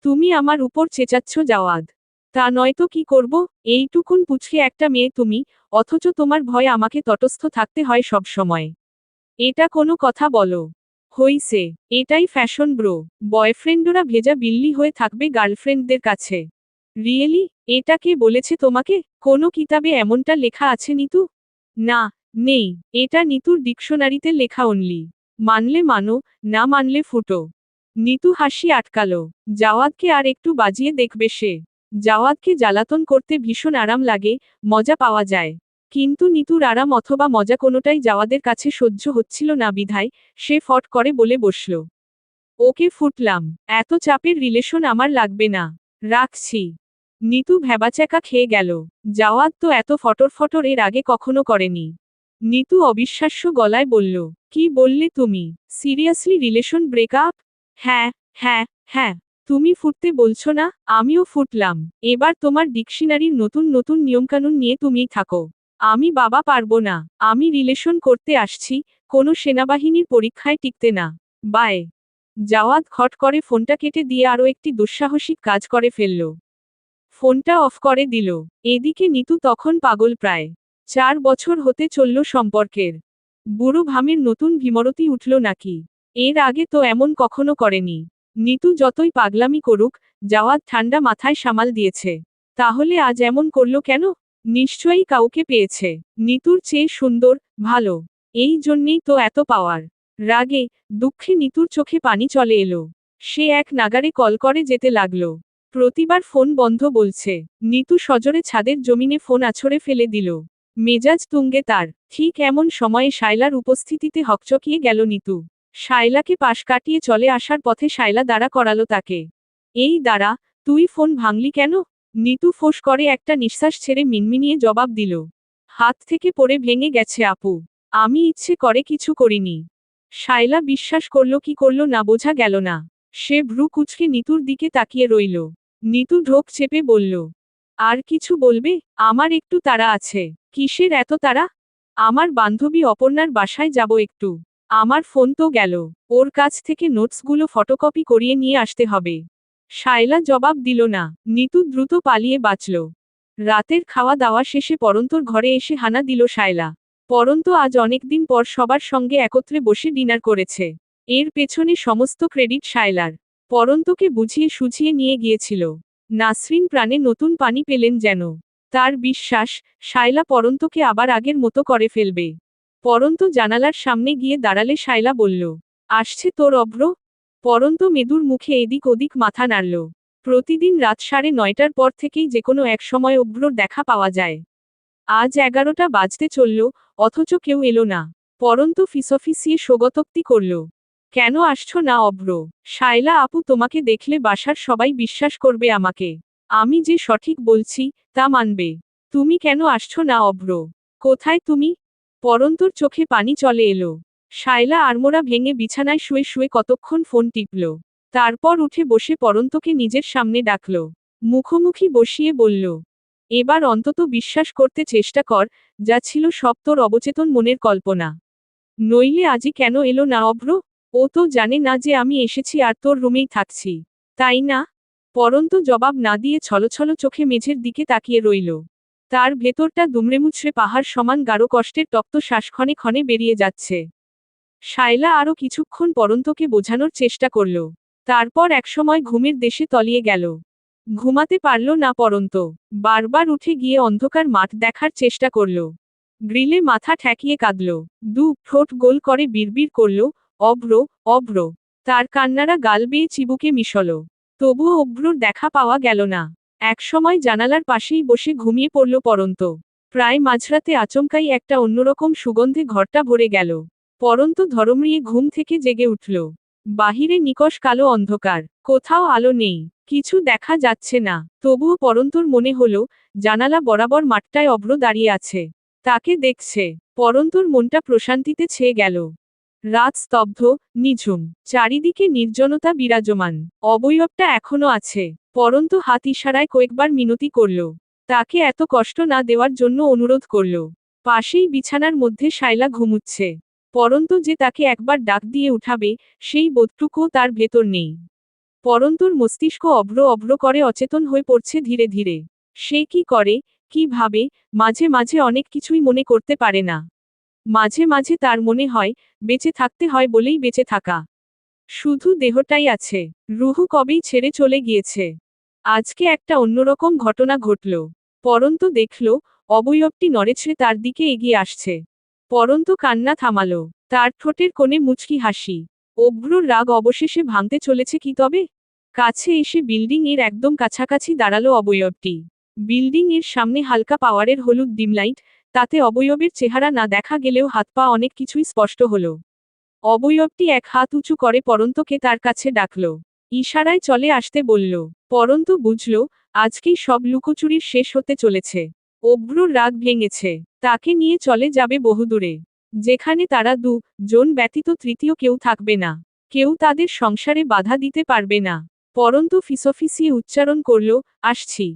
তুমি আমার উপর চেঁচাচ্ছ জাওয়াদ? তা নয়তো কি করব? এইটুকুন পুচকে একটা মেয়ে তুমি, অথচ তোমার ভয়ে আমাকে তটস্থ থাকতে হয় সব সময়। এটা কোনো কথা বলো? হইছে, এটাই ফ্যাশন ব্রো। বয়ফ্রেন্ডরা ভেজা বিল্লি হয়ে থাকবে গার্লফ্রেন্ডদের কাছে। রিয়েলি? এটা কে বলেছে তোমাকে? কোনো কিতাবে এমনটা লেখা আছে নিতু? না, নেই। এটা নিতুর ডিকশনারিতে লেখা অনলি। মানলে মানো, না মানলে ফুটো। নিতু হাসি আটকালো। জাওয়াদকে আর একটু বাজিয়ে দেখবে সে। জাওয়াদকে জ্বালাতন করতে ভীষণ আরাম লাগে, মজা পাওয়া যায়। কিন্তু নিতুর আরাম অথবা মজা কোনোটাই জাওয়াদের কাছে সহ্য হচ্ছিল না বিধায়, সে ফট করে বলে বসল, ওকে ফুটলাম। এত চাপের রিলেশন আমার লাগবে না। রাখছি। নিতু ভ্যাবাচ্যাকা খেয়ে গেল। জাওয়াদ তো এত ফটর ফটর এর আগে কখনো করেনি। নিতু অবিশ্বাস্য গলায় বলল, কি বললে তুমি? Seriously relation breakup? হ্যাঁ, হ্যাঁ, হ্যাঁ। তুমি ফুটতে বলছো না? আমিও ফুটলাম। এবার তোমার ডিকশনারির নতুন নতুন নিয়মকানুন নিয়ে তুমিই থাকো। আমি বাবা পারবো না। আমি রিলেশন করতে আসছি, কোনো সেনাবাহিনীর পরীক্ষায় টিকতে না। বাই। জাওয়াদ খট করে ফোনটা কেটে দিয়ে আরও একটি দুঃসাহসিক কাজ করে ফেলল। ফোনটা অফ করে দিল। এদিকে নিতু তখন পাগল প্রায়। 4 বছর হতে চলল সম্পর্কের। বুড়ো ভামের নতুন ভীমরতি উঠল নাকি? এর আগে তো এমন কখনো করেনি। নিতু যতই পাগলামি করুক, জাওয়াদ ঠান্ডা মাথায় সামাল দিয়েছে। তাহলে আজ এমন করল কেন? নিশ্চয়ই কাউকে পেয়েছে। নিতুর চেয়ে সুন্দর, ভালো। এই জন্যেই তো এত পাওয়ার। রাগে, দুঃখে নিতুর চোখে পানি চলে এলো। সে এক নাগাড়ে কল করে যেতে লাগল। প্রতিবার ফোন বন্ধ বলছে। নিতু সজোরে ছাদের জমিনে ফোন আছড়ে ফেলে দিল। মেজাজ তুঙ্গে তার। ঠিক এমন সময়ে শায়লার উপস্থিতিতে হকচকিয়ে গেল নিতু। শায়লাকে পাশ কাটিয়ে চলে আসার পথে শায়লা দাঁড়া করালো তাকে। এই দাঁড়া, তুই ফোন ভাঙলি কেন? নিতু ফোঁস করে একটা নিঃশ্বাস ছেড়ে মিনমিনিয়ে জবাব দিল। হাত থেকে পড়ে ভেঙে গেছে আপু। আমি ইচ্ছে করে কিছু করিনি। শায়লা বিশ্বাস করল কি করল না বোঝা গেল না। সে ভ্রু কুঁচকে নিতুর দিকে তাকিয়ে রইল। নিতু ঢোক চেপে বলল, আর কিছু বলবে? আমার একটু তাড়া আছে। কিসের এত তাড়া? আমার বান্ধবী অপর্ণার বাসায় যাব একটু। আমার ফোন তো গেল। ওর কাছ থেকে নোটসগুলো ফটোকপি করিয়ে নিয়ে আসতে হবে। শায়লা জবাব দিল না। নিতু দ্রুত পালিয়ে বাঁচল। রাতের খাওয়া দাওয়া শেষে পরন্তর ঘরে এসে হানা দিল শায়লা। পরন্ত আজ অনেকদিন পর সবার সঙ্গে একত্রে বসে ডিনার করেছে। এর পেছনে সমস্ত ক্রেডিট শায়লার। পরন্তকে বুঝিয়ে সুঝিয়ে নিয়ে গিয়েছিল। নাসরিন প্রাণে নতুন পানি পেলেন যেন। তার বিশ্বাস, শায়লা পরন্তকে আবার আগের মতো করে ফেলবে। পরন্ত জানালার সামনে গিয়ে দাঁড়ালে শায়লা বলল, আসছে তোর অভ্র? পরন্ত মেদুর মুখে এদিক ওদিক মাথা নাড়ল। প্রতিদিন রাত 9:30টার পর থেকেই যেকোনো এক সময় অভ্রর দেখা পাওয়া যায়। আজ 11টা বাজতে চলল, অথচ কেউ এলো না। পরন্ত ফিসফিসিয়ে স্বগতোক্তি করল, কেন আসছো না অভ্র? শায়লা আপু তোমাকে দেখলে বাসার সবাই বিশ্বাস করবে আমাকে। আমি যে সঠিক বলছি, তা মানবে। তুমি কেন আসছো না অভ্র? কোথায় তুমি? পরন্তর চোখে পানি চলে এলো। শায়লা আড়মোড়া ভেঙে বিছানায় শুয়ে শুয়ে কতক্ষণ ফোন টিপল। তারপর উঠে বসে পরন্তকে নিজের সামনে ডাকল। মুখোমুখি বসিয়ে বলল, এবার অন্তত বিশ্বাস করতে চেষ্টা কর, যা ছিল সব তোর অবচেতন মনের কল্পনা। নইলে আজই কেন এলো না অভ্র? ও তো জানে না যে আমি এসেছি আর তোর রুমেই থাকছি, তাই না? পরন্ত জবাব না দিয়ে ছলছল চোখে মেঝের দিকে তাকিয়ে রইল। তার ভেতরটা দুমড়েমুচড়ে পাহাড় সমান গাঢ় কষ্টের তপ্ত শ্বাস ক্ষণে ক্ষণে বেরিয়ে যাচ্ছে। শায়লা আরও কিছুক্ষণ পরন্তকে বোঝানোর চেষ্টা করল। তারপর একসময় ঘুমের দেশে তলিয়ে গেল। ঘুমাতে পারল না পরন্ত। বারবার উঠে গিয়ে অন্ধকার মাঠ দেখার চেষ্টা করল। গ্রিলে মাথা ঠেকিয়ে কাঁদল। দু ঠোঁট গোল করে বিড়বিড় করল, অভ্র, অভ্র। তার কান্নারা গাল বেয়ে চিবুকে মিশল। তবুও অভ্রর দেখা পাওয়া গেল না। একসময় জানালার পাশেই বসে ঘুমিয়ে পড়ল পরন্ত। প্রায় মাঝরাতে আচমকাই একটা অন্যরকম সুগন্ধে ঘরটা ভরে গেল। পরন্ত ধরমরিয়ে ঘুম থেকে জেগে উঠল। বাহিরে নিকষ কালো অন্ধকার, কোথাও আলো নেই, কিছু দেখা যাচ্ছে না। তবুও পরন্তর মনে হলো, জানালা বরাবর মাঠটায় অভ্র দাঁড়িয়ে আছে। তাকে দেখছে। পরন্তর মনটা প্রশান্তিতে ছেয়ে গেল। রাত স্তব্ধ, নিঝুম, চারিদিকে নির্জনতা বিরাজমান। অবয়বটা এখনো আছে। পরন্ত হাত ইশারায় কয়েকবার মিনতি করল। তাকে এত কষ্ট না দেওয়ার জন্য অনুরোধ করল। পাশেই বিছানার মধ্যে শায়লা ঘুমুচ্ছে। পরন্ত যে তাকে একবার ডাক দিয়ে উঠাবে, সেই বোধটুকুও তার ভেতর নেই। পরন্তর মস্তিষ্ক অভ্র অভ্র করে অচেতন হয়ে পড়ছে ধীরে ধীরে। সে কি করে, কি ভাবে, মাঝে মাঝে অনেক কিছুই মনে করতে পারে না। মাঝে মাঝে তার মনে হয়, বেঁচে থাকতে হয় বলেই বেঁচে থাকা। শুধু দেহটাই আছে, রুহু কবেই ছেড়ে চলে গিয়েছে। আজকে একটা অন্যরকম ঘটনা ঘটল। পরন্ত দেখল, অবয়বটি নড়েছে তার দিকে এগিয়ে আসছে। পরন্ত কান্না থামালো। তার ঠোঁটের কোণে মুচকি হাসি। অভ্রর রাগ অবশেষে ভাঙতে চলেছে কি তবে? কাছে এসে বিল্ডিং এর একদম কাছাকাছি দাঁড়ালো অবয়বটি। বিল্ডিং এর সামনে হালকা পাওয়ারের হলুদ ডিমলাইট, তাতে অবয়বের চেহারা না দেখা গেলেও হাত পা অনেক কিছুই স্পষ্ট হলো। অবয়বটি এক হাত উঁচু করে পরন্তকে তার কাছে ডাকল। ইশারায় চলে আসতে বলল। পরন্ত বুঝল, আজকেই সব লুকোচুরির শেষ হতে চলেছে। অভ্রর রাগ ভেঙেছে। তাকে নিয়ে চলে যাবে বহুদূরে। যেখানে তারা জন ব্যতীত তৃতীয় কেউ থাকবে না। কেউ তাদের সংসারে বাধা দিতে পারবে না। পরন্ত ফিসফিসিয়ে উচ্চারণ করল, আসছি।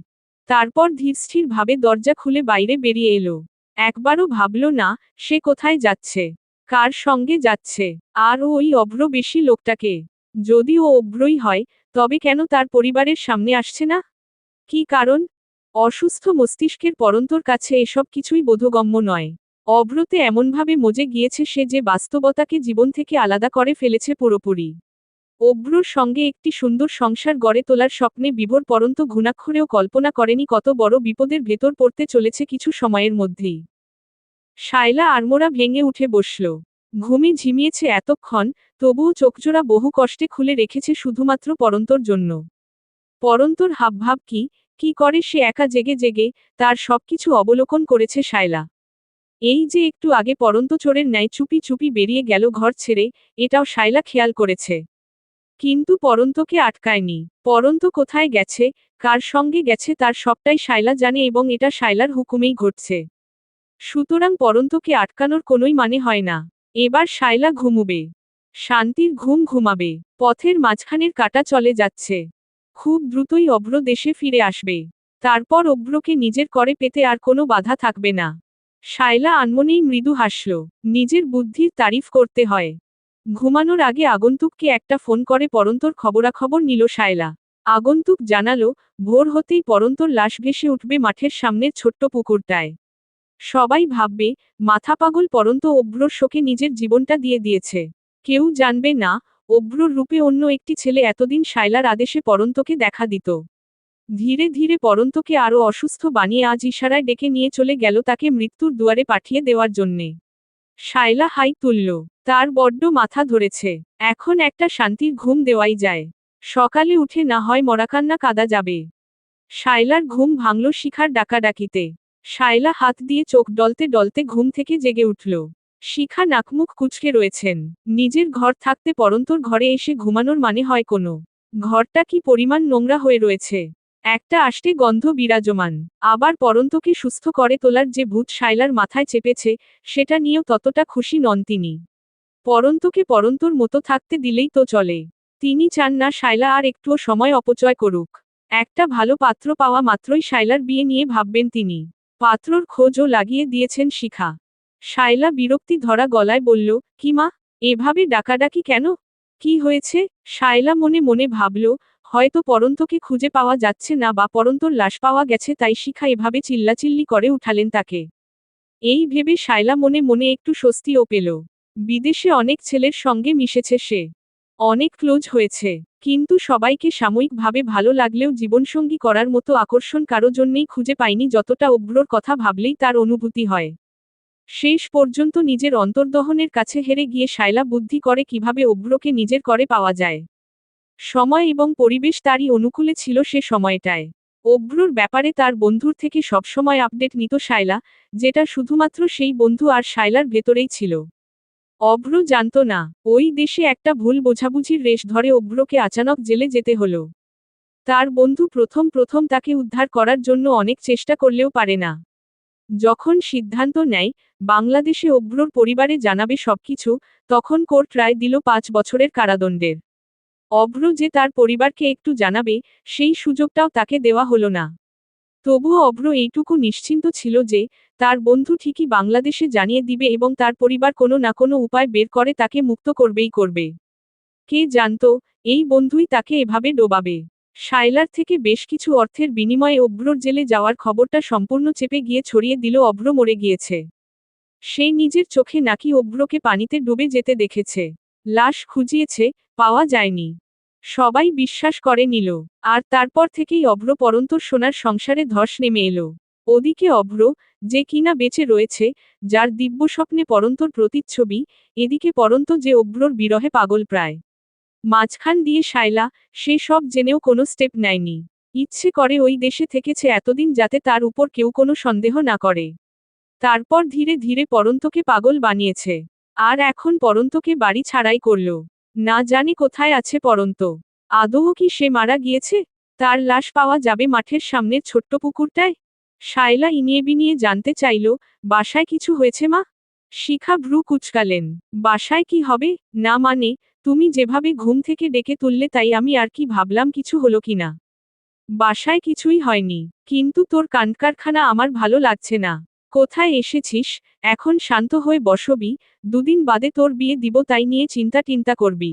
তারপর ধীরস্থির ভাবে দরজা খুলে বাইরে বেরিয়ে এলো। একবারও ভাবল না, সে কোথায় যাচ্ছে, কার সঙ্গে যাচ্ছে, আর ওই অভ্র বেশি লোকটাকে। যদি ও অভ্রই হয়, তবে কেন তার পরিবারের সামনে আসছে না? কি কারণ? অসুস্থ মস্তিষ্কের পরন্তর কাছে এসব কিছুই বোধগম্য নয়। অভ্রতে এমনভাবে মজে গিয়েছে সে যে বাস্তবতাকে জীবন থেকে আলাদা করে ফেলেছে পুরোপুরি। অভ্রর সঙ্গে একটি সুন্দর সংসার গড়ে তোলার স্বপ্নে বিভোর পরন্ত ঘুণাক্ষরেও কল্পনা করেনি কত বড় বিপদের ভেতর পড়তে চলেছে কিছু সময়ের মধ্যেই। শায়লা আড়মোড়া ভেঙে উঠে বসল। ঘুমে ঝিমিয়েছে এতক্ষণ, তবুও চোখজোড়া বহু কষ্টে খুলে রেখেছে শুধুমাত্র পরন্তর জন্য। পরন্তর হাবভাব কি, কি করে সে একা জেগে জেগে, তার সবকিছু অবলোকন করেছে শায়লা। এই যে একটু আগে পরন্ত চোরের ন্যায় চুপি চুপি বেরিয়ে গেল ঘর ছেড়ে, এটাও শায়লা খেয়াল করেছে। কিন্তু পরন্তকে আটকায়নি। পরন্ত কোথায় গেছে, কার সঙ্গে গেছে তার সবটাই শায়লা জানে এবং এটা শায়লার হুকুমেই ঘটছে। সুতরাং পরন্তকে আটকানোর কোনোই মানে হয় না। এবার শায়লা ঘুমুবে। শান্তির ঘুম ঘুমাবে। পথের মাঝখানের কাটা চলে যাচ্ছে। খুব দ্রুতই অভ্র দেশে ফিরে আসবে। তারপর অভ্রকে নিজের করে পেতে আর কোনো বাধা থাকবে না। শায়লা আনমনেই মৃদু হাসল। নিজের বুদ্ধির তারিফ করতে হয়। ঘুমানোর আগে আগন্তুককে একটা ফোন করে পরন্তর খবরাখবর নিল শায়লা। আগন্তুক জানালো, ভোর হতেই পরন্তর লাশ ভেসে উঠবে মাঠের সামনের ছোট্ট পুকুরটায়। সবাই ভাববে, মাথা পাগল পরন্ত অভ্রর শোকে নিজের জীবনটা দিয়ে দিয়েছে। কেউ জানবে না, অভ্রর রূপে অন্য একটি ছেলে এতদিন শায়লার আদেশে পরন্তকে দেখা দিত। ধীরে ধীরে পরন্তকে আরও অসুস্থ বানিয়ে আজ ইশারায় ডেকে নিয়ে চলে গেল তাকে মৃত্যুর দুয়ারে পাঠিয়ে দেওয়ার জন্যে। শায়লা হাই তুলল। তার বড্ড মাথা ধরেছে। এখন একটা শান্তির ঘুম দেওয়াই যায়। সকালে উঠে না হয় মরাকান্না কাঁদা যাবে। শায়লার ঘুম ভাঙল শিখার ডাকাডাকিতে। শায়লা হাত দিয়ে চোখ ডলতে ডলতে ঘুম থেকে জেগে উঠল। শিখা নাকমুখ কুঁচকে রয়েছেন। নিজের ঘর থাকতে পরন্তর ঘরে এসে ঘুমানোর মানে হয় কোনো। ঘরটা কি পরিমাণ নোংরা হয়ে রয়েছে। একটা আষ্টে গন্ধ বিরাজমান। আবার পরন্তকে সুস্থ করে তোলার যে ভূত শায়লার মাথায় চেপেছে, সেটা নিয়েও ততটা খুশি নন তিনি। পরন্তকে পরন্তর মতো থাকতে দিলেই তো চলে। তিনি চান না শায়লা আর একটুও সময় অপচয় করুক। একটা ভালো পাত্র পাওয়া মাত্রই শায়লার বিয়ে নিয়ে ভাববেন তিনি। পাত্রর খোঁজও লাগিয়ে দিয়েছেন শিখা। শায়লা বিরক্তি ধরা গলায় বলল, কি মা, এভাবে ডাকাডাকি কেন? কি হয়েছে? শায়লা মনে মনে ভাবল, হয়তো পরন্তকে খুঁজে পাওয়া যাচ্ছে না বা পরন্তর লাশ পাওয়া গেছে তাই শিখা এভাবে চিল্লাচিল্লি করে উঠালেন তাকে। এই ভেবে শায়লা মনে মনে একটু স্বস্তিও পেল। বিদেশে অনেক ছেলের সঙ্গে মিশেছে সে। অনেক ক্লোজ হয়েছে। কিন্তু সবাইকে সাময়িকভাবে ভালো লাগলেও জীবনসঙ্গী করার মতো আকর্ষণ কারো জন্যেই খুঁজে পায়নি যতটা অভ্রর কথা ভাবলেই তার অনুভূতি হয়। শেষ পর্যন্ত নিজের অন্তর্দহনের কাছে হেরে গিয়ে শায়লা বুদ্ধি করে কিভাবে অভ্রকে নিজের করে পাওয়া যায়। সময় এবং পরিবেশ তারই অনুকূলে ছিল সে সময়টায়। অভ্রর ব্যাপারে তার বন্ধুর থেকে সবসময় আপডেট নিত শায়লা, যেটা শুধুমাত্র সেই বন্ধু আর শায়লার ভেতরেই ছিল। অভ্র জানত না, ওই দেশে একটা ভুল বোঝাবুঝির রেশ ধরে অভ্রকে আচানক জেলে যেতে হলো। তার বন্ধু প্রথম প্রথম তাকে উদ্ধার করার জন্য অনেক চেষ্টা করলেও পারে না। যখন সিদ্ধান্ত নেয়, বাংলাদেশে অভ্রর পরিবারে জানাবে সবকিছু, তখন কোর্ট রায় দিল 5 বছরের কারাদণ্ডের। অভ্র যে তার পরিবারকে একটু জানাবে, সেই সুযোগটাও তাকে দেওয়া হলো না। তবুও অভ্র এইটুকু নিশ্চিন্ত ছিল যে, তার বন্ধু ঠিকই বাংলাদেশে জানিয়ে দিবে এবং তার পরিবার কোনো না কোনো উপায় বের করে তাকে মুক্ত করবেই করবে। কে জানত, এই বন্ধুই তাকে এভাবে ডোবাবে। শায়লার থেকে বেশ কিছু অর্থের বিনিময়ে অভ্রর জেলে যাওয়ার খবরটা সম্পূর্ণ চেপে গিয়ে ছড়িয়ে দিল অভ্র মরে গিয়েছে। সে নিজের চোখে নাকি অভ্রকে পানিতে ডুবে যেতে দেখেছে। লাশ খুঁজিয়েছে, পাওয়া যায়নি। সবাই বিশ্বাস করে নিল। আর তারপর থেকেই অভ্র পরন্তর সোনার সংসারে ধস নেমে এলো। ওদিকে অভ্র, যে কিনা বেঁচে রয়েছে, যার দিব্যস্বপ্নে পরন্তর প্রতিচ্ছবি, এদিকে পরন্ত যে অভ্রর বিরহে পাগল প্রায়। মাঝখান দিয়ে শায়লা, সে সব জেনেও কোনো স্টেপ নেয়নি। ইচ্ছে করে ওই দেশে থেকেছে এতদিন যাতে তার উপর কেউ কোনো সন্দেহ না করে। তারপর ধীরে ধীরে পরন্তকে পাগল বানিয়েছে। আর এখন পরন্তকে বাড়ি ছাড়াই করল। না জানি কোথায় আছে পরন্ত। আদৌ কি সে মারা গিয়েছে? তার লাশ পাওয়া যাবে মাঠের সামনের ছোট্ট পুকুরটায়? শায়লা ইনিয়ে বিনিয়ে জানতে চাইল, বাসায় কিছু হয়েছে মা? শিখা ভ্রু কুঁচকালেন। বাসায় কি হবে? না মানে, তুমি যেভাবে ঘুম থেকে ডেকে তুললে তাই আমি আর কি ভাবলাম কিছু হলো কিনা। বাসায় কিছুই হয়নি, কিন্তু তোর কাণ্ডকারখানা আমার ভালো লাগছে না। কোথায় এসেছিস, এখন শান্ত হয়ে বসবি, দুদিন বাদে তোর বিয়ে দিব তাই নিয়ে চিন্তা টিন্তা করবি।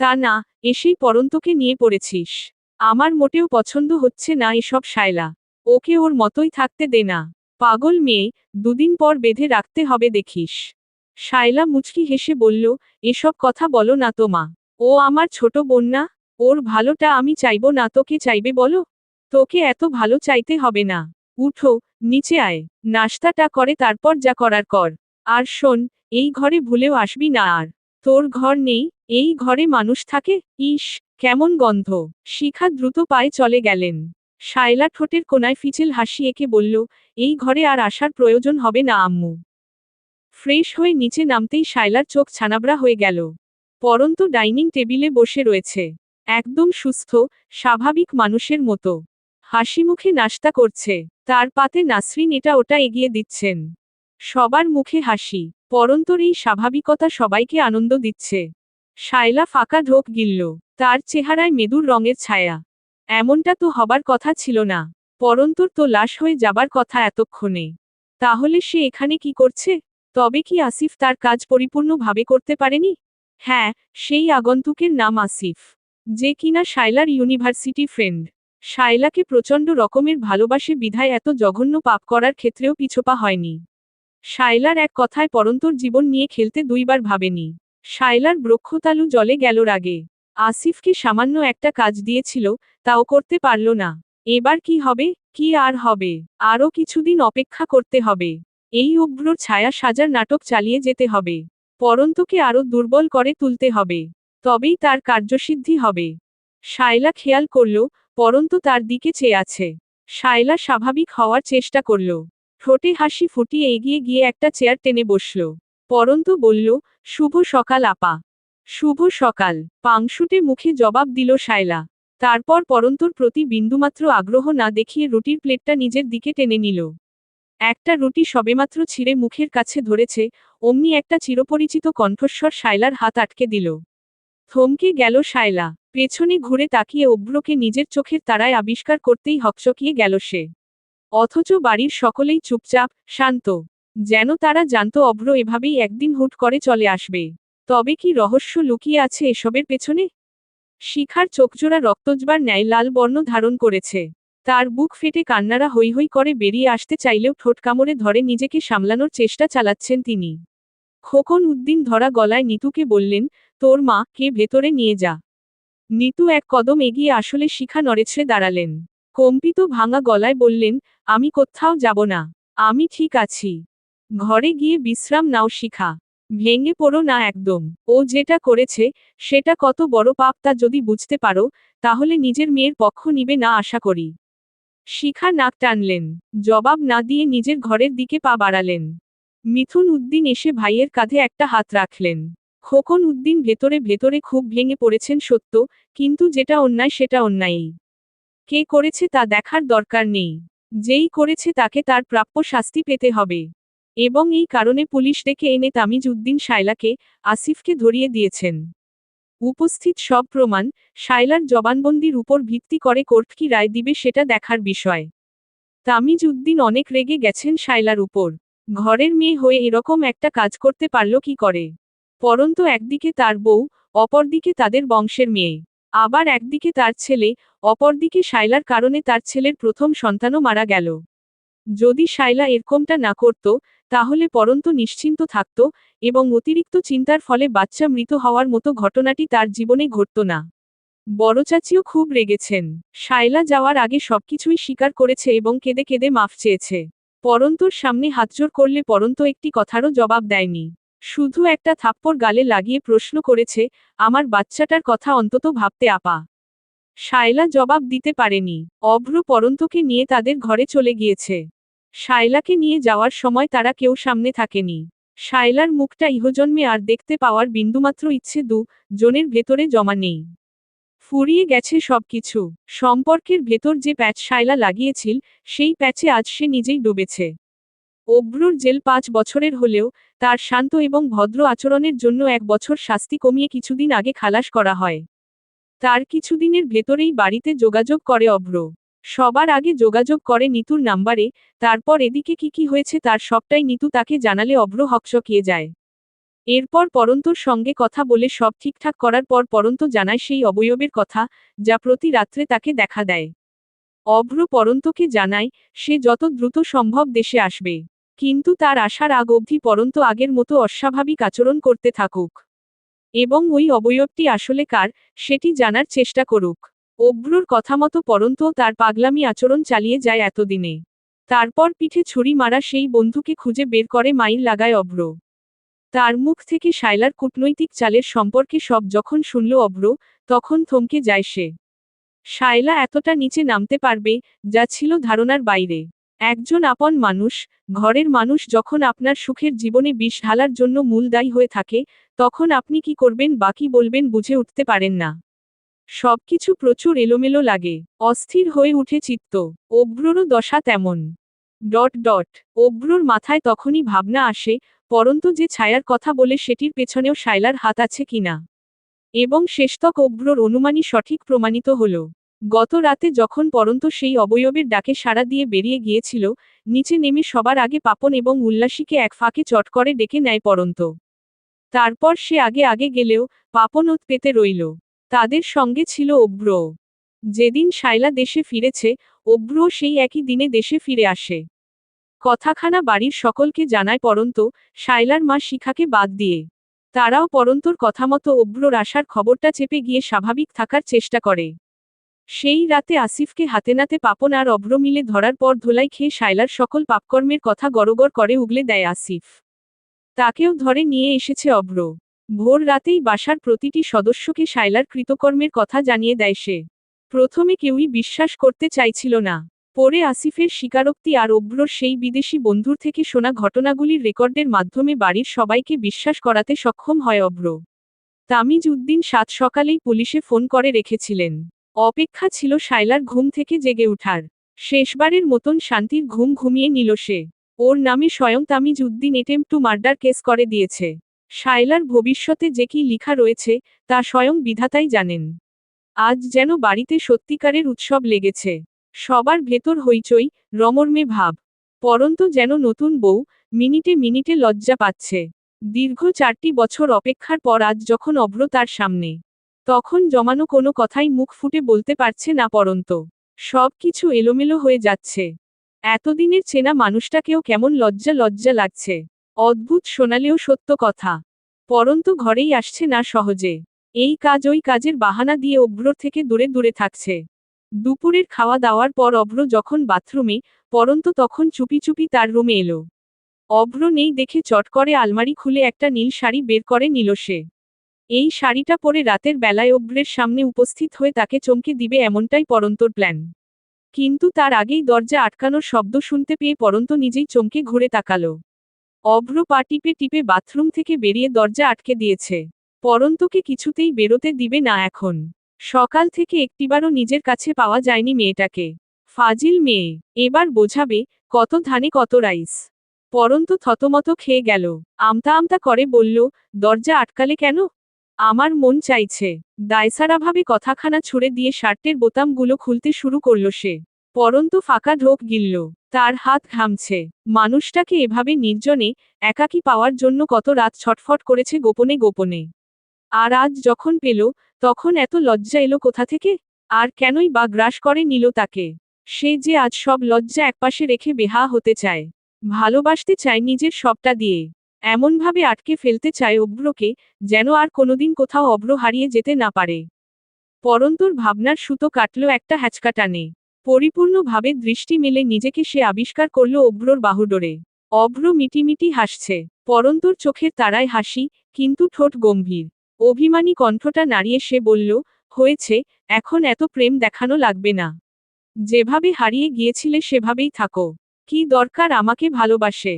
তা না, এসেই পরন্তকে নিয়ে পড়েছিস। আমার মোটেও পছন্দ হচ্ছে না এসব শায়লা। ওকে ওর মতোই থাকতে দে না। পাগল মেয়ে, দুদিন পর বেঁধে রাখতে হবে দেখিস। শায়লা মুচকি হেসে বলল, এসব কথা বলো না তো মা। ও আমার ছোট বোন না? ওর ভালোটা আমি চাইবো না তো কে চাইবে বলো? তোকে এত ভালো চাইতে হবে না। উঠো, নিচে আয়, নাশতাটা করে তারপর যা করার কর। আর শোন, এই ঘরে ভুলেও আসবি না আর। তোর ঘর নেই, এই ঘরে মানুষ থাকে? ইস, কেমন গন্ধ। শিখা দ্রুত পায়ে চলে গেলেন। শায়লা ঠোঁটের কোনায় ফিচেল হাসি এঁকে বলল, এই ঘরে আর আসার প্রয়োজন হবে না আম্মু। ফ্রেশ হয়ে নিচে নামতেই শায়লার চোখ ছানাবড়া হয়ে গেল। পরন্ত ডাইনিং টেবিলে বসে রয়েছে। একদম সুস্থ, স্বাভাবিক মানুষের মতো। হাসিমুখে নাস্তা করছে। তার পাতে নাসরিন এটা ওটা এগিয়ে দিচ্ছেন। সবার মুখে হাসি। পরন্তর এই স্বাভাবিকতা সবাইকে আনন্দ দিচ্ছে। শায়লা ফাঁকা ঢোক গিলল। তার চেহারায় মেদুর রঙের ছায়া। এমনটা তো হবার কথা ছিল না। পরন্তর তো লাশ হয়ে যাবার কথা এতক্ষণে। তাহলে সে এখানে কি করছে? তবে কি আসিফ তার কাজ পরিপূর্ণভাবে করতে পারেনি? হ্যাঁ, সেই আগন্তুকের নাম আসিফ। যে কিনা শায়লার ইউনিভার্সিটি ফ্রেন্ড। শায়লাকে প্রচণ্ড রকমের ভালোবাসে বিধায় এত জঘন্য পাপ করার ক্ষেত্রেও পিছপা হয়নি। শায়লার এক কথায় পরন্তর জীবন নিয়ে খেলতে দুইবার ভাবেনি। শায়লার বক্ষতালু জলে গেল রাগে। আসিফকে সামান্য একটা কাজ দিয়েছিল, তাও করতে পারল না। এবার কি হবে? কি আর হবে? আরও কিছুদিন অপেক্ষা করতে হবে। এই অভ্রর ছায়া সাজার নাটক চালিয়ে যেতে হবে। পরন্তকে আরও দুর্বল করে তুলতে হবে। তবেই তার কার্যসিদ্ধি হবে। শায়লা খেয়াল করল, পরন্ত তার দিকে চেয়ে আছে। শায়লা স্বাভাবিক হওয়ার চেষ্টা করল। ঠোঁটে হাসি ফুটিয়ে এগিয়ে গিয়ে একটা চেয়ার টেনে বসল। পরন্ত বলল, শুভ সকাল আপা। শুভ সকাল। পাংশুটে মুখে জবাব দিল শায়লা। তারপর পরন্তর প্রতি বিন্দুমাত্র আগ্রহ না দেখিয়ে রুটির প্লেটটা নিজের দিকে টেনে নিল। একটা রুটি সবেমাত্র ছিঁড়ে মুখের কাছে ধরেছে, অমনি একটা চিরপরিচিত কণ্ঠস্বর শায়লার হাত আটকে দিল। থমকে গেল শায়লা। পেছনে ঘুরে তাকিয়ে অভ্রকে নিজের চোখের তারায় আবিষ্কার করতেই হকচকিয়ে গেল সে। অথচ বাড়ির সকলেই চুপচাপ, শান্ত। যেন তারা জানত অভ্র এভাবেই একদিন হুট করে চলে আসবে। তবে কি রহস্য লুকিয়ে আছে এসবের পেছনে? শিখার চোখজোড়া রক্তজবার ন্যায় লাল বর্ণ ধারণ করেছে। তার বুক ফেটে কান্নারা হৈ হৈ করে বেরিয়ে আসতে চাইলেও ঠোঁট কামড়ে ধরে নিজেকে সামলানোর চেষ্টা চালাচ্ছেন তিনি। খোকন উদ্দিন ধরা গলায় নিতুকে বললেন, তোর মা কে ভেতরে নিয়ে যা। নিতু এক কদম এগিয়ে আসলে শিখা নড়েছে দাঁড়ালেন। কম্পিত ভাঙা গলায় বললেন, আমি কোত্থাও যাব না। আমি ঠিক আছি। ঘরে গিয়ে বিশ্রাম নাও শিখা। ভেঙে পড়ো না একদম। ও যেটা করেছে, সেটা কত বড় পাপ তা যদি বুঝতে পারো, তাহলে নিজের মেয়ের পক্ষ নিবে না আশা করি। শিখা নাক টানলেন। জবাব না দিয়ে নিজের ঘরের দিকে পা বাড়ালেন। মিথুন উদ্দিন এসে ভাইয়ের কাঁধে একটা হাত রাখলেন। খোকন উদ্দিন ভেতরে ভেতরে খুব ভেঙে পড়েছেন সত্য, কিন্তু যেটা অন্যায় সেটা অন্যায়ই। কে করেছে তা দেখার দরকার নেই। যেই করেছে তাকে তার প্রাপ্য শাস্তি পেতে হবে। এবং এই কারণে পুলিশ ডেকে এনে তামিজ উদ্দিন শায়লাকে, আসিফকে ধরিয়ে দিয়েছেন। উপস্থিত সব প্রমাণ, শায়লার জবানবন্দির উপর ভিত্তি করে কোর্ট কি রায় দিবে সেটা দেখার বিষয়। তামিজ উদ্দিন অনেক রেগে গেছেন শায়লার উপর। ঘরের মেয়ে হয়ে এরকম একটা কাজ করতে পারল কি করে? পরন্ত একদিকে তার বউ, অপরদিকে তাদের বংশের মেয়ে। আবার একদিকে তার ছেলে, অপরদিকে শায়লার কারণে তার ছেলের প্রথম সন্তানও মারা গেল। যদি শায়লা এরকমটা না করত, তাহলে পরন্ত নিশ্চিন্ত থাকত, এবং অতিরিক্ত চিন্তার ফলে বাচ্চা মৃত হওয়ার মতো ঘটনাটি তার জীবনে ঘটত না। বড় চাচিও খুব রেগেছেন। শায়লা যাওয়ার আগে সবকিছুই স্বীকার করেছে এবং কেঁদে কেঁদে মাফ চেয়েছে। পরন্তর সামনে হাতজোড় করলে পরন্ত একটি কথারও জবাব দেয়নি। শুধু একটা থাপ্পড় গালে লাগিয়ে প্রশ্ন করেছে, আমার বাচ্চাটার কথা অন্তত ভাবতে আপা। শায়লা জবাব দিতে পারেনি। অভ্র পরন্তকে নিয়ে তাদের ঘরে চলে গিয়েছে। শায়লাকে নিয়ে যাওয়ার সময় তারা কেউ সামনে থাকেনি। শায়লার মুখটা ইহজন্মে আর দেখতে পাওয়ার বিন্দুমাত্র ইচ্ছে জনের ভেতরে জমা নেই। ফুরিয়ে গেছে সবকিছু। সম্পর্কের ভেতর যে প্যাচ শায়লা লাগিয়েছিল, সেই প্যাচে আজ সে নিজেই ডুবেছে। অভ্রর জেল 5 বছরের হলেও, তার শান্ত এবং ভদ্র আচরণের জন্য 1 বছর শাস্তি কমিয়ে কিছুদিন আগে খালাস করা হয়। তার কিছুদিনের ভেতরেই বাড়িতে যোগাযোগ করে অভ্র। সবার আগে যোগাযোগ করে নিতুর নাম্বারে, তারপর এদিকে কি হয়েছে তার সবটাই নিতু তাকে জানালে অভ্র হকচকিয়ে যায়। এরপর পরন্তর সঙ্গে কথা বলে সব ঠিকঠাক করার পর পরন্ত জানায় সেই অবয়বের কথা, যা প্রতি রাত্রে তাকে দেখা দেয়। অভ্র পরন্তকে জানায়, সে যত দ্রুত সম্ভব দেশে আসবে। কিন্তু তার আসার আগ অবধি পরন্ত আগের মতো অস্বাভাবিক আচরণ করতে থাকুক। এবং ওই অবয়বটি আসলে কার, সেটি জানার চেষ্টা করুক। অভ্রর কথামতো পরন্তও তার পাগলামি আচরণ চালিয়ে যায় এতদিনে। তারপর পিঠে ছুরি মারা সেই বন্ধুকে খুঁজে বের করে মাইল লাগায় অভ্র। তার মুখ থেকে শায়লার কূটনৈতিক চালের সম্পর্কে সব যখন শুনল অভ্র, তখন থমকে যায় সে। শায়লা এতটা নিচে নামতে পারবে, যা ছিল ধারণার বাইরে। একজন আপন মানুষ, ঘরের মানুষ যখন আপনার সুখের জীবনে বিষ ঢালার জন্য মূল দায়ী হয়ে থাকে, তখন আপনি কি করবেন বা কি বলবেন বুঝে উঠতে পারেন না। সবকিছু প্রচুর এলোমেলো লাগে, অস্থির হয়ে উঠে চিত্ত। অভ্ররও দশা তেমন। অভ্রর মাথায় তখনই ভাবনা আসে, পরন্তু যে ছায়ার কথা বলে সেটির পেছনেও শায়লার হাত আছে কিনা। এবং শেষতক অভ্রর অনুমানই সঠিক প্রমাণিত হল। গত রাতে যখন পরন্ত সেই অবয়বের ডাকে সাড়া দিয়ে বেরিয়ে গিয়েছিল, নিচে নেমে সবার আগে পাপন এবং উল্লাসীকে এক ফাঁকে চট করে ডেকে নেয় পরন্ত। তারপর সে আগে আগে গেলেও পাপন ওত পেতে রইল। তাদের সঙ্গে ছিল অভ্র। যেদিন শায়লা দেশে ফিরেছে, অভ্রও সেই একই দিনে দেশে ফিরে আসে। কথাখানা বাড়ির সকলকে জানায় পরন্ত, শায়লার মা শিখাকে বাদ দিয়ে। তারাও পরন্তর কথামতো অভ্রর আসার খবরটা চেপে গিয়ে স্বাভাবিক থাকার চেষ্টা করে। সেই রাতে আসিফকে হাতে নাতে পাপন আর অভ্র মিলে ধরার পর ধোলাই খেয়ে শায়লার সকল পাপকর্মের কথা গড়গড় করে উগলে দেয় আসিফ। তাকেও ধরে নিয়ে এসেছে অভ্র। ভোর রাতেই বাসার প্রতিটি সদস্যকে শায়লার কৃতকর্মের কথা জানিয়ে দেয় সে। প্রথমে কেউই বিশ্বাস করতে চাইছিল না। পরে আসিফের স্বীকারোক্তি আর অভ্রর সেই বিদেশি বন্ধুর থেকে শোনা ঘটনাগুলির রেকর্ডের মাধ্যমে বাড়ির সবাইকে বিশ্বাস করাতে সক্ষম হয় অভ্র। তামিজ উদ্দিন সাত সকালেই পুলিশে ফোন করে রেখেছিলেন। অপেক্ষা ছিল শায়লার ঘুম থেকে জেগে উঠার। শেষবারের মতন শান্তির ঘুম ঘুমিয়ে নিল সে। ওর নামে স্বয়ং Tamiz Uddin attempt to murder case করে দিয়েছে। শায়লার ভবিষ্যতে যে কি লিখা রয়েছে, তা স্বয়ং বিধাতাই জানেন। আজ যেন বাড়িতে সত্যিকারের উৎসব লেগেছে। সবার ভেতর হইচই, রমরমে ভাব। পরন্ত যেন নতুন বউ, মিনিটে মিনিটে লজ্জা পাচ্ছে। দীর্ঘ 4টি বছর অপেক্ষার পর আজ যখন অভ্র তার সামনে, তখন জমানো কোনো কথাই মুখ ফুটে বলতে পারছে না পরন্ত। সব কিছু এলোমেলো হয়ে যাচ্ছে। এতদিনের চেনা মানুষটাকেও কেমন লজ্জা লজ্জা লাগছে। অদ্ভুত শোনালেও সত্য কথা। পরন্ত ঘরেই আসছে না সহজে। এই কাজ ওই কাজের বাহানা দিয়ে অভ্র থেকে দূরে দূরে থাকছে। দুপুরের খাওয়া দাওয়ার পর অভ্র যখন বাথরুমে, পরন্ত তখন চুপি চুপি তার রুমে এলো। অভ্র নেই দেখে চট করে আলমারি খুলে একটা নীল শাড়ি বের করে নিল সে। এই শাড়িটা পরে রাতের বেলায় অভ্রের সামনে উপস্থিত হয়ে তাকে চমকে দিবে এমনটাই পরন্তর প্ল্যান। কিন্তু তার আগেই দরজা আটকানোর শব্দ শুনতে পেয়ে পরন্ত নিজেই চমকে ঘুরে তাকালো। অভ্র পা টিপে টিপে বাথরুম থেকে বেরিয়ে দরজা আটকে দিয়েছে। পরন্তকে কিছুতেই বেরোতে দিবে না এখন। সকাল থেকে একটিবারও নিজের কাছে পাওয়া যায়নি মেয়েটাকে। ফাজিল মেয়ে, এবার বোঝাবে, কত ধানে কত রাইস। পরন্ত থতমত খেয়ে গেল। আমতা আমতা করে বলল, দরজা আটকালে কেন? আমার মন চাইছে। দায়সারাভাবে কথাখানা ছুড়ে দিয়ে শার্টের বোতামগুলো খুলতে শুরু করল সে। পরন্ত ফাঁকা ঢোক গিলল। তার হাত ঘামছে। মানুষটাকে এভাবে নির্জনে, একাকী পাওয়ার জন্য কত রাত ছটফট করেছে গোপনে গোপনে। আর আজ যখন পেল, তখন এত লজ্জা এলো কোথা থেকে? আর কেনই বা গ্রাস করে নিল তাকে? সে যে আজ সব লজ্জা একপাশে রেখে বেহায়া হতে চায়। ভালোবাসতে চায় নিজের সবটা দিয়ে। এমনভাবে আটকে ফেলতে চায় অভ্রকে, যেন আর কোনোদিন কোথাও অভ্র হারিয়ে যেতে না পারে। পরন্তর ভাবনার সুতো কাটল একটা হ্যাচকা টানে। পরিপূর্ণভাবে দৃষ্টি মেলে নিজেকে সে আবিষ্কার করল অভ্রর বাহুডোরে। অভ্র মিটিমিটি হাসছে। পরন্তর চোখের তারায় হাসি, কিন্তু ঠোঁট গম্ভীর। অভিমানী কণ্ঠটা নাড়িয়ে সে বলল, হয়েছে, এখন এত প্রেম দেখানো লাগবে না। যেভাবে হারিয়ে গিয়েছিলে সেভাবেই থাকো। কি দরকার আমাকে ভালোবাসে?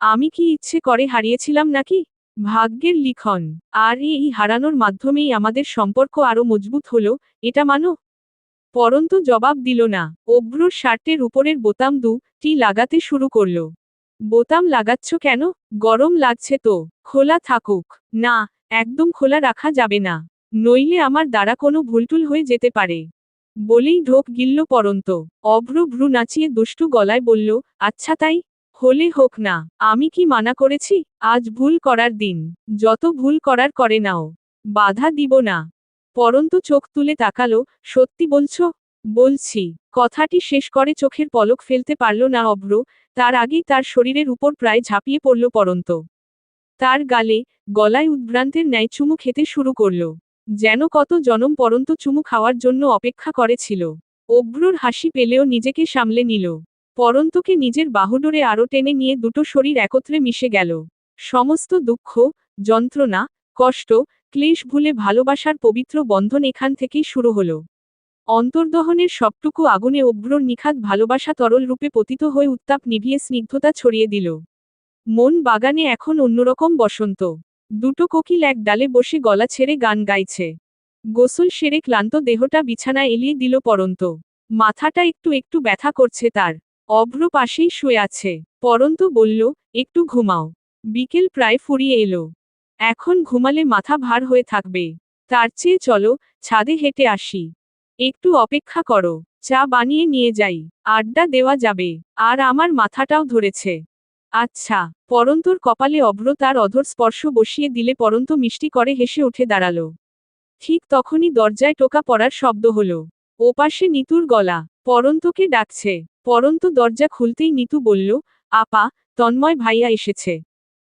আমি কি ইচ্ছে করে হারিয়েছিলাম নাকি? ভাগ্যের লিখন। আর এই হারানোর মাধ্যমেই আমাদের সম্পর্ক আরো মজবুত হলো, এটা মানো? পরন্ত জবাব দিল না। অভ্রর শার্টের উপরের বোতাম দুটি লাগাতে শুরু করল। বোতাম লাগাচ্ছ কেন? গরম লাগছে তো। খোলা থাকুক। না, একদম খোলা রাখা যাবে না। নইলে আমার দ্বারা কোনো ভুলটুল হয়ে যেতে পারে। বলেই ঢোক গিলল পরন্ত। অভ্র ভ্রু নাচিয়ে দুষ্টু গলায় বলল, আচ্ছা তাই হলে হোক না। আমি কি মানা করেছি? আজ ভুল করার দিন। যত ভুল করার করে নাও। বাধা দিব না। পরন্ত চোখ তুলে তাকালো, সত্যি বলছো? বলছি। কথাটি শেষ করে চোখের পলক ফেলতে পারল না অভ্র, তার আগেই তার শরীরের উপর প্রায় ঝাঁপিয়ে পড়ল পরন্ত। তার গালে, গলায় উদ্ভ্রান্তের ন্যায় চুমু খেতে শুরু করল। যেন কত জনম পরন্ত চুমু খাওয়ার জন্য অপেক্ষা করেছিল। অভ্রর হাসি পেলেও নিজেকে সামলে নিল। পরন্তকে নিজের বাহুডোরে আরো টেনে নিয়ে দুটো শরীর একত্রে মিশে গেল। সমস্ত দুঃখ, যন্ত্রণা, কষ্ট, ক্লেশ ভুলে ভালোবাসার পবিত্র বন্ধন এখান থেকেই শুরু হলো। অন্তর্দহনের সবটুকু আগুনে অভ্রর নিখাত ভালোবাসা তরল রূপে পতিত হয়ে উত্তাপ নিভিয়ে স্নিগ্ধতা ছড়িয়ে দিল। মন বাগানে এখন অন্যরকম বসন্ত। দুটো কোকিল এক ডালে বসে গলা ছেড়ে গান গাইছে। গোসল সেরে ক্লান্ত দেহটা বিছানায় এলিয়ে দিল পরন্ত। মাথাটা একটু একটু ব্যথা করছে তার। অভ্র পাশেই শুয়ে আছে। পরন্ত বলল, একটু ঘুমাও। বিকেল প্রায় ফুরিয়ে এলো। এখন ঘুমালে মাথা ভার হয়ে থাকবে। তার চেয়ে চলো, ছাদে হেঁটে আসি। একটু অপেক্ষা করো, চা বানিয়ে নিয়ে যাই, আড্ডা দেওয়া যাবে। আর আমার মাথাটাও ধরেছে। আচ্ছা। পরন্তর কপালে অভ্র তার অধর স্পর্শ বসিয়ে দিলে পরন্ত মিষ্টি করে হেসে উঠে দাঁড়ালো। ঠিক তখনই দরজায় টোকা পড়ার শব্দ হলো। ওপাশে নিতুর গলা। পরন্তকে ডাকছে। পরন্ত দরজা খুলতেই নিতু বলল, আপা, তন্ময় ভাইয়া এসেছে।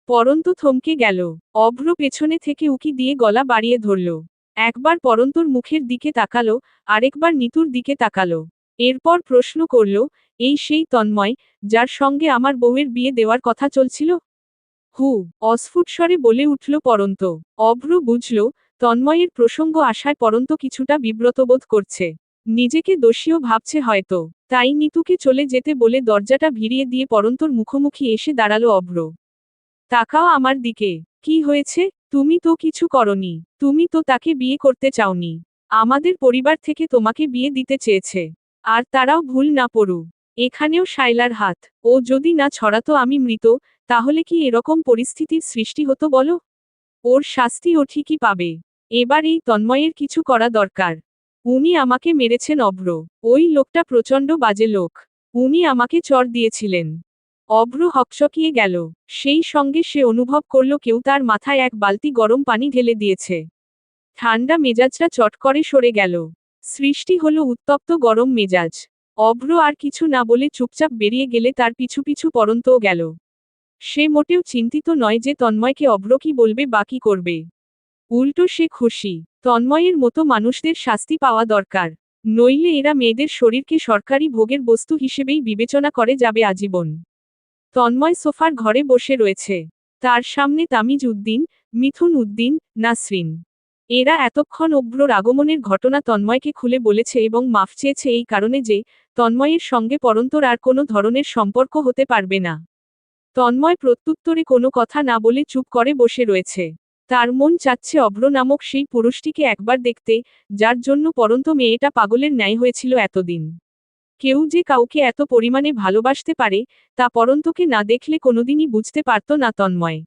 পরন্ত থমকে গেল। অভ্র পেছনে থেকে উকি দিয়ে গলা বাড়িয়ে ধরল। একবার পরন্তর মুখের দিকে তাকালো, আরেকবার নিতুর দিকে তাকালো। এরপর প্রশ্ন করল, এই সেই তন্ময়, যার সঙ্গে আমার বউয়ের বিয়ে দেওয়ার কথা চলছিল? হু, অস্ফুট স্বরে বলে উঠল পরন্ত। অভ্র বুঝল, তন্ময়ের প্রসঙ্গ আসায় পরন্ত কিছুটা বিব্রতবোধ করছে। নিজেকে দোষীও ভাবছে হয়তো। তাই নিতুকে চলে যেতে বলে দরজাটা ভিড়িয়ে দিয়ে পরন্তর মুখোমুখি এসে দাঁড়ালো অভ্র। তাকাও আমার দিকে। কি হয়েছে? তুমি তো কিছু করনি। তুমি তো তাকে বিয়ে করতে চাওনি। আমাদের পরিবার থেকে তোমাকে বিয়ে দিতে চেয়েছে। আর তারাও ভুল না পড়ু। এখানেও শায়লার হাত। ও যদি না ছড়াতো আমি মৃত, তাহলে কি এরকম পরিস্থিতির সৃষ্টি হতো বলো? ওর শাস্তি ও ঠিকই পাবে। এবার এই তন্ময়ের কিছু করা দরকার। উনি আমাকে মেরেছেন অভ্র। ওই লোকটা প্রচণ্ড বাজে লোক। উনি আমাকে চড় দিয়েছিলেন। অভ্র হকচকিয়ে গেল। সেই সঙ্গে সে অনুভব করল কেউ তার মাথায় এক বালতি গরম পানি ঢেলে দিয়েছে। ঠান্ডা মেজাজটা চট করে সরে গেল। সৃষ্টি হলো উত্তপ্ত গরম মেজাজ। অভ্র আর কিছু না বলে চুপচাপ বেরিয়ে গেলে তার পিছু পিছু পরন্তও গেল। সে মোটেও চিন্তিত নয় যে তন্ময়কে অভ্র কি বলবে বা কি করবে। উল্টো সে খুশি। তন্ময়ের মতো মানুষদের শাস্তি পাওয়া দরকার। নইলে এরা মেয়েদের শরীরকে সরকারি ভোগের বস্তু হিসেবেই বিবেচনা করে যাবে আজীবন। তন্ময় সোফার ঘরে বসে রয়েছে। তার সামনে তামিজ উদ্দিন, মিথুন উদ্দিন, নাসরিন। এরা এতক্ষণ অভ্রর আগমনের ঘটনা তন্ময়কে খুলে বলেছে এবং মাফ চেয়েছে এই কারণে যে, তন্ময়ের সঙ্গে পরন্তর আর কোনো ধরনের সম্পর্ক হতে পারবে না। তন্ময় প্রত্যুত্তরে কোনো কথা না বলে চুপ করে বসে রয়েছে। তার মন চাচ্ছে অভ্র নামক সেই পুরুষটিকে একবার দেখতে, যার জন্য পরন্ত মেয়েটা পাগলের ন্যায় হয়েছিল এতদিন। কেউ যে কাউকে এত পরিমাণে ভালোবাসতে পারে, তা পরন্তকে না দেখলে কোনোদিনই বুঝতে পারত না তন্ময়।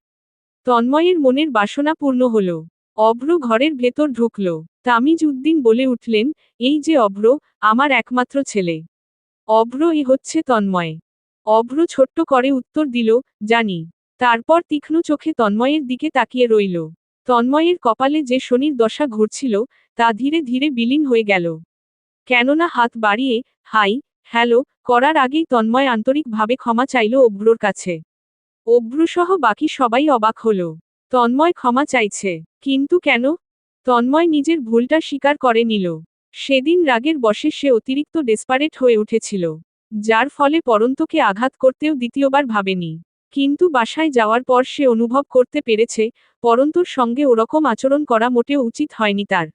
তন্ময়ের মনের বাসনা পূর্ণ হল। অভ্র ঘরের ভেতর ঢুকল। তামিজ উদ্দিন বলে উঠলেন, এই যে অভ্র, আমার একমাত্র ছেলে। অভ্র এ হচ্ছে তন্ময়। অভ্র ছোট্ট করে উত্তর দিল, জানি। তারপর তীক্ষ্ণ চোখে তন্ময়ের দিকে তাকিয়ে রইল। তন্ময়ের কপালে যে শনির দশা ঘুরছিল, তা ধীরে ধীরে বিলীন হয়ে গেল। কেননা হাত বাড়িয়ে, হাই, হ্যালো, করার আগেই তন্ময় আন্তরিকভাবে ক্ষমা চাইল অভ্রর কাছে। অভ্রসহ বাকি সবাই অবাক হল। তন্ময় ক্ষমা চাইছে। কিন্তু কেন? তন্ময় নিজের ভুলটা স্বীকার করে নিল। সেদিন রাগের বশে সে অতিরিক্ত ডেসপারেট হয়ে উঠেছিল। যার ফলে পরন্তকে আঘাত করতেও দ্বিতীয়বার ভাবেনি। কিন্তু বাসায় যাওয়ার পর সে অনুভব করতে পেরেছে, পরন্তর সঙ্গে ওরকম আচরণ করা মোটেও উচিত হয়নি তার।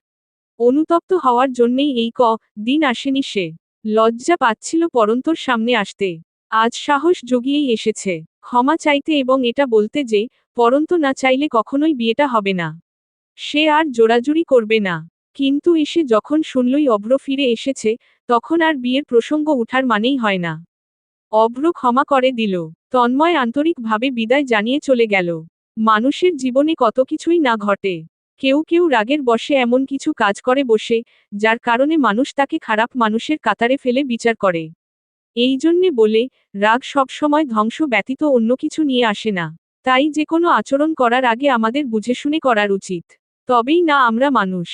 অনুতপ্ত হওয়ার জন্যেই এই দিন আসেনি সে। লজ্জা পাচ্ছিল পরন্তর সামনে আসতে। আজ সাহস জুগিয়েই এসেছে। ক্ষমা চাইতে এবং এটা বলতে যে, পরন্ত না চাইলে কখনোই বিয়েটা হবে না। সে আর জোরাজুরি করবে না। কিন্তু এসে যখন শুনলই অভ্র ফিরে এসেছে, তখন আর বিয়ের প্রসঙ্গ উঠার মানেই হয় না। অভ্র ক্ষমা করে দিল। তন্ময় আন্তরিকভাবে বিদায় জানিয়ে চলে গেল। মানুষের জীবনে কত কিছুই না ঘটে। কেউ কেউ রাগের বশে এমন কিছু কাজ করে বসে, যার কারণে মানুষ তাকে খারাপ মানুষের কাতারে ফেলে বিচার করে। এই জন্যে বলে, রাগ সবসময় ধ্বংস ব্যতীত অন্য কিছু নিয়ে আসে না। তাই যে কোনো আচরণ করার আগে আমাদের বুঝেশুনে করার উচিত। তবেই না আমরা মানুষ।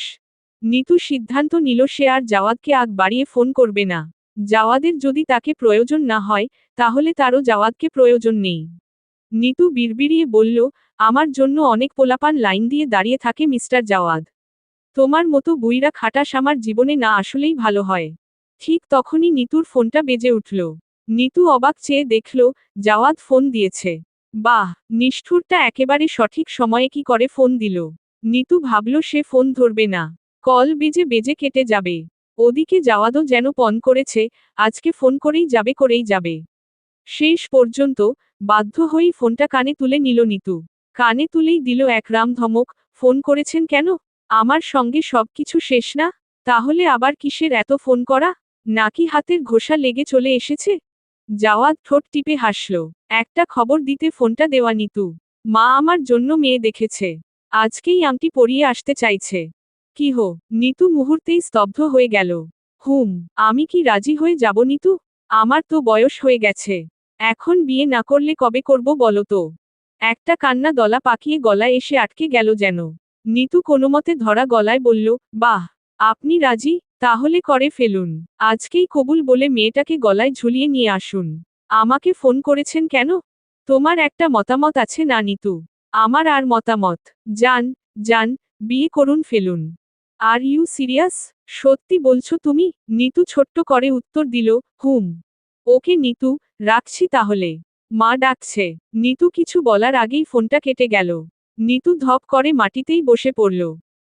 নিতু সিদ্ধান্ত নিল সে আর জাওয়াদকে আগ বাড়িয়ে ফোন করবে না। জাওয়াদের যদি তাকে প্রয়োজন না হয়, তাহলে তারও জাওয়াদকে প্রয়োজন নেই। নিতু বিড়বিড়িয়ে বলল, আমার জন্য অনেক পোলাপান লাইন দিয়ে দাঁড়িয়ে থাকে মিস্টার জাওয়াদ। তোমার মতো বুইরা খাটাস আমার জীবনে না আসলেই ভালো হয়। ঠিক তখনই নিতুর ফোনটা বেজে উঠল। নিতু অবাক চেয়ে দেখল, জাওয়াদ ফোন দিয়েছে। বাহ, নিষ্ঠুরটা একেবারে সঠিক সময়ে কি করে ফোন দিল। নিতু ভাবল সে ফোন ধরবে না। কল বেজে বেজে কেটে যাবে। ওদিকে জাওয়াদও যেন পণ করেছে, আজকে ফোন করেই যাবে। শেষ পর্যন্ত বাধ্য হয়েই ফোনটা কানে তুলে নিল নিতু। কানে তুলেই দিল এক রাম ধমক, ফোন করেছেন কেন? আমার সঙ্গে সবকিছু শেষ না? তাহলে আবার কিসের এত ফোন করা? নাকি হাতের ঘষা লেগে চলে এসেছে? জাওয়াদ ঠোঁট টিপে হাসল। একটা খবর দিতে ফোনটা দেওয়া নিতু। মা আমার জন্য মেয়ে দেখেছে। আজকেই আংটি পরিয়ে আসতে চাইছে। কি হো? নিতু মুহূর্তেই স্তব্ধ হয়ে গেল। আমি কি রাজি হয়ে যাব নিতু? আমার তো বয়স হয়ে গেছে। এখন বিয়ে না করলে কবে করব বলো তো? একটা কান্না দলা পাকিয়ে গলায় এসে আটকে গেল যেন। নিতু কোনোমতে ধরা গলায় বলল, বাহ! আপনি রাজি? তাহলে করে ফেলুন। আজকেই কবুল বলে মেয়েটাকে গলায় ঝুলিয়ে নিয়ে আসুন। আমাকে ফোন করেছেন কেন? তোমার একটা মতামত আছে না নিতু? আমার আর মতামত। যান, বিয়ে করুন ফেলুন। Are you serious? সত্যি বলছো তুমি? নিতু ছোট্ট করে উত্তর দিল, হুম। ওকে নিতু, রাখছি তাহলে। মা ডাকছে। নিতু কিছু বলার আগেই ফোনটা কেটে গেল। নিতু ধপ করে মাটিতেই বসে পড়ল।